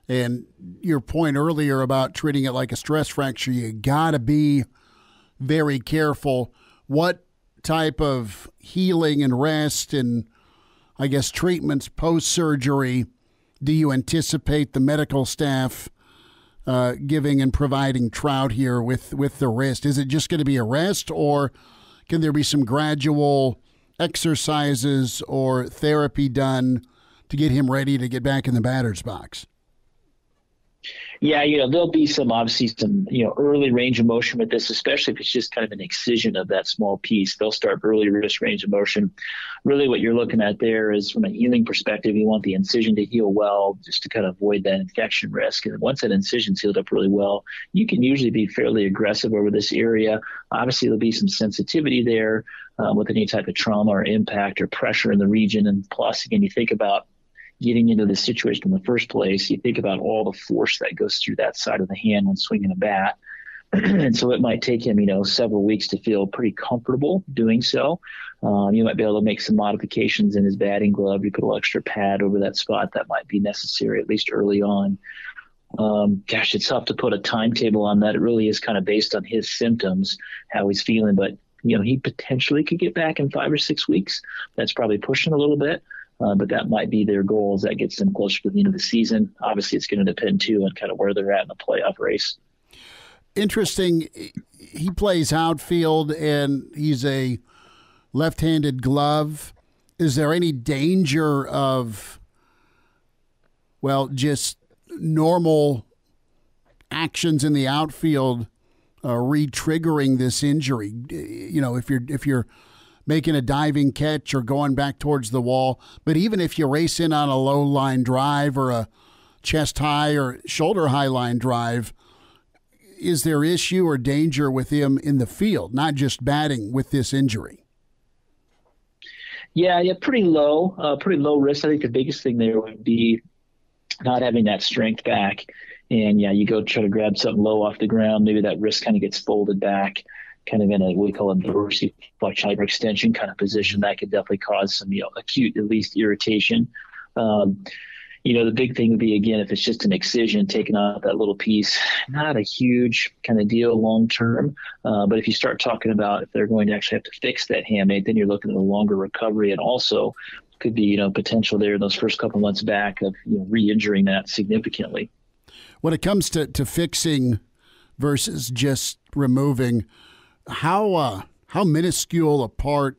and your point earlier about treating it like a stress fracture, you got to be very careful. What type of healing and rest and, I guess, treatments post-surgery do you anticipate the medical staff giving and providing Trout here with the wrist? Is it just going to be a rest, or can there be some gradual exercises or therapy done to get him ready to get back in the batter's box? Yeah, there'll be obviously some early range of motion with this, especially if it's just kind of an excision of that small piece. They'll start early wrist range of motion. Really what you're looking at there is, from a healing perspective, you want the incision to heal well, just to kind of avoid that infection risk. And once that incision's healed up really well, you can usually be fairly aggressive over this area. Obviously, there'll be some sensitivity there with any type of trauma or impact or pressure in the region. And plus, again, you think about getting into this situation in the first place, you think about all the force that goes through that side of the hand when swinging a bat. And so it might take him, several weeks to feel pretty comfortable doing so. You might be able to make some modifications in his batting glove. You put a little extra pad over that spot. That might be necessary, at least early on. It's tough to put a timetable on that. It really is kind of based on his symptoms, how he's feeling. But, he potentially could get back in 5 or 6 weeks. That's probably pushing a little bit. But that might be their goals. That gets them closer to the end of the season. Obviously, it's going to depend, too, on kind of where they're at in the playoff race. Interesting. He plays outfield, and he's a left-handed glove. Is there any danger of, just normal actions in the outfield re-triggering this injury? If you're making a diving catch or going back towards the wall. But even if you race in on a low line drive or a chest high or shoulder high line drive, is there issue or danger with him in the field, not just batting, with this injury? Yeah, pretty low risk. I think the biggest thing there would be not having that strength back. And you go try to grab something low off the ground, maybe that wrist kind of gets folded back, kind of in a, what we call a dorsiflexion hyperextension kind of position. That could definitely cause some, acute, at least, irritation. The big thing would be, again, if it's just an excision, taking out that little piece, not a huge kind of deal long term. But if you start talking about if they're going to actually have to fix that hamate, then you're looking at a longer recovery, and also could be, potential there in those first couple months back of, re-injuring that significantly. When it comes to fixing versus just removing, how minuscule a part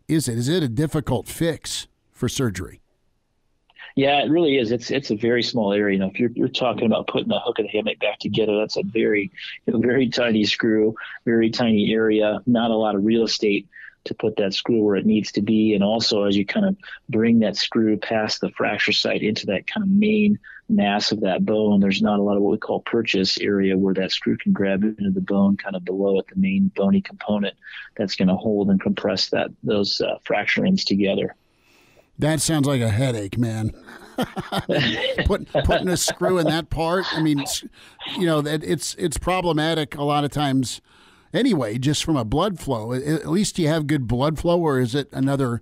is it? Is it a difficult fix for surgery. Yeah, it really is. It's a very small area. You know, if you're talking about putting the hook and the hammock back together, that's a very tiny screw, very tiny area, not a lot of real estate to put that screw where it needs to be. And also, as you kind of bring that screw past the fracture site into that kind of main mass of that bone, there's not a lot of what we call purchase area where that screw can grab into the bone kind of below it, the main bony component that's going to hold and compress those fracture ends together. That sounds like a headache, man. Putting a screw in that part. I mean, you know, that it's problematic a lot of times anyway, just from a blood flow. At least you have good blood flow, or is it another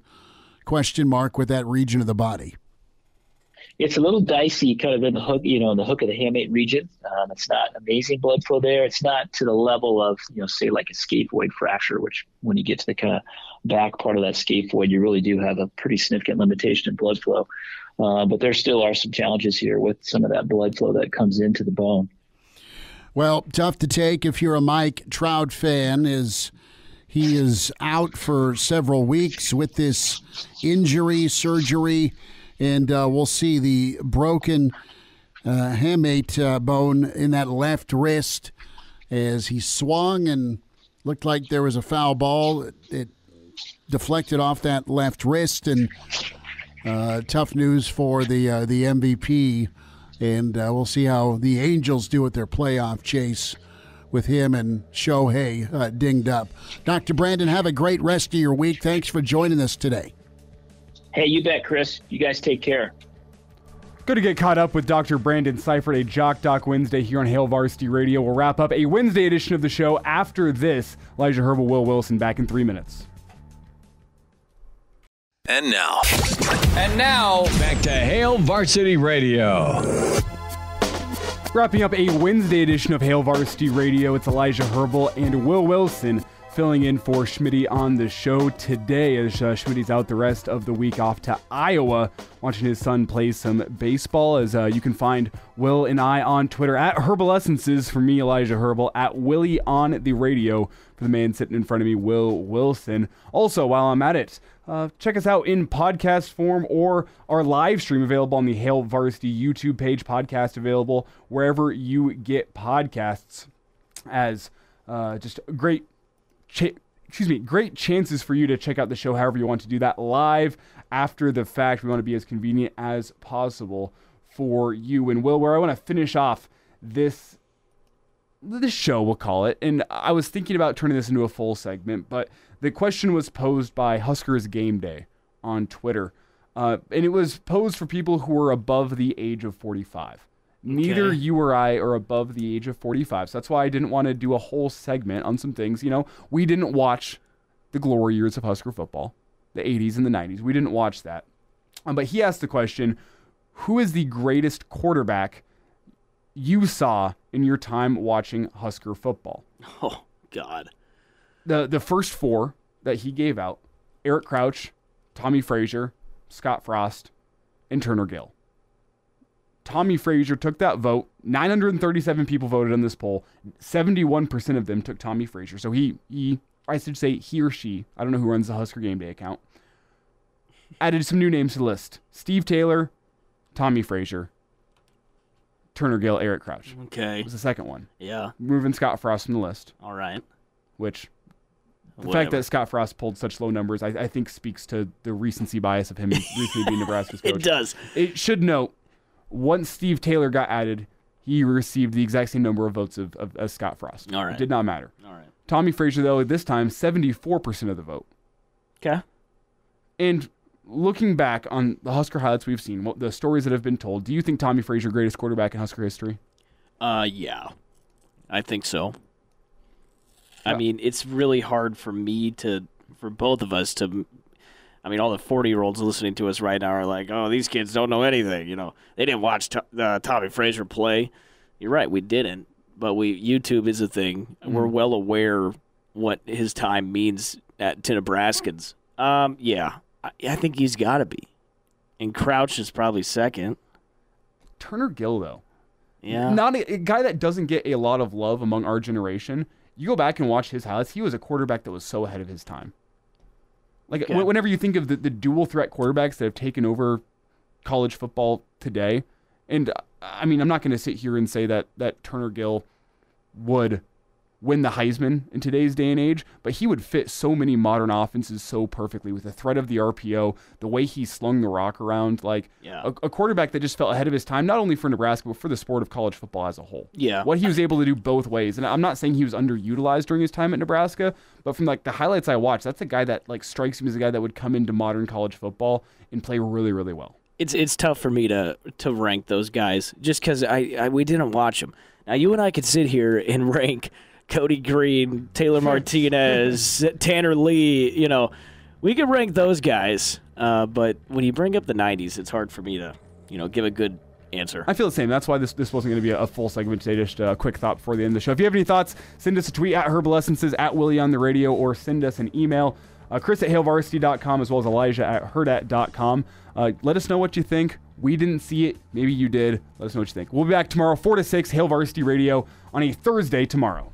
question mark with that region of the body? It's a little dicey kind of in the hook, you know, in the hook of the hamate region. It's not amazing blood flow there. It's not to the level of, you know, say like a scaphoid fracture, which when you get to the kind of back part of that scaphoid, you really do have a pretty significant limitation in blood flow. But there still are some challenges here with some of that blood flow that comes into the bone. Well, tough to take if you're a Mike Trout fan, he is out for several weeks with this injury, surgery, and we'll see the broken hamate bone in that left wrist as he swung and looked like there was a foul ball. It deflected off that left wrist, and tough news for the MVP. And we'll see how the Angels do with their playoff chase with him and Shohei dinged up. Dr. Brandon, have a great rest of your week. Thanks for joining us today. Hey, you bet, Chris. You guys take care. Good to get caught up with Dr. Brandon Seifert, a Jock Doc Wednesday here on Hail Varsity Radio. We'll wrap up a Wednesday edition of the show after this. Elijah Herbel, Will Wilson, back in 3 minutes. And now, back to Hail Varsity Radio. Wrapping up a Wednesday edition of Hail Varsity Radio, it's Elijah Herbel and Will Wilson filling in for Schmitty on the show today as Schmitty's out the rest of the week off to Iowa watching his son play some baseball. As you can find Will and I on Twitter at Herbal for me, Elijah Herbel, at Willie on the radio for the man sitting in front of me, Will Wilson. Also, while I'm at it, check us out in podcast form or our live stream available on the Hail Varsity YouTube page, podcast available wherever you get podcasts, as just great chances for you to check out the show however you want to do that live after the fact. We want to be as convenient as possible for you. And Will, where I want to finish off this show, we'll call it, and I was thinking about turning this into a full segment, but the question was posed by Huskers Game Day on Twitter, and it was posed for people who were above the age of 45. Neither you or I are above the age of 45, so that's why I didn't want to do a whole segment on some things. You know, we didn't watch the glory years of Husker football, the 80s and the 90s. We didn't watch that. But he asked the question, who is the greatest quarterback you saw in your time watching Husker football? Oh, God. The first four that he gave out, Eric Crouch, Tommy Frazier, Scott Frost, and Turner Gill. Tommy Frazier took that vote. 937 people voted on this poll. 71% of them took Tommy Frazier. So he I should say he or she, I don't know who runs the Husker Game Day account, added some new names to the list. Steve Taylor, Tommy Frazier, Turner Gill, Eric Crouch. Okay. Was the second one. Yeah. Moving Scott Frost from the list. All right. Which, the fact that Scott Frost pulled such low numbers, I think speaks to the recency bias of him recently being Nebraska's coach. It does. It should note, once Steve Taylor got added, he received the exact same number of votes as Scott Frost. All right. It did not matter. All right. Tommy Frazier, though, at this time, 74% of the vote. Okay. And looking back on the Husker highlights we've seen, the stories that have been told, do you think Tommy Frazier greatest quarterback in Husker history? Yeah. I think so. I mean, it's really hard for both of us to, I mean, all the 40-year-olds listening to us right now are like, oh, these kids don't know anything. You know, they didn't watch Tommy Frazier play. You're right, we didn't. But YouTube is a thing. We're well aware what his time means to Nebraskans. Yeah, I think he's got to be. And Crouch is probably second. Turner Gill, though. Yeah. Not a guy that doesn't get a lot of love among our generation. You go back and watch his highlights, he was a quarterback that was so ahead of his time. Like whenever you think of the dual threat quarterbacks that have taken over college football today, and I mean, I'm not going to sit here and say that Turner Gill would win the Heisman in today's day and age, but he would fit so many modern offenses so perfectly with the threat of the RPO, the way he slung the rock around, like a quarterback that just felt ahead of his time, not only for Nebraska, but for the sport of college football as a whole. Yeah. What he was able to do both ways. And I'm not saying he was underutilized during his time at Nebraska, but from like the highlights I watched, that's a guy that like strikes me as a guy that would come into modern college football and play really, really well. It's tough for me to rank those guys just because we didn't watch them. Now, you and I could sit here and rank Cody Green, Taylor Martinez, Tanner Lee, you know, we could rank those guys. But when you bring up the 90s, it's hard for me to, give a good answer. I feel the same. That's why this wasn't going to be a full segment today. Just a quick thought before the end of the show. If you have any thoughts, send us a tweet at Herbal Essences, at Willie on the radio, or send us an email. Chris at HailVarsity.com, as well as Elijah at Hurrdat.com. Let us know what you think. We didn't see it. Maybe you did. Let us know what you think. We'll be back tomorrow, 4 to 6, Hail Varsity Radio on a Thursday tomorrow.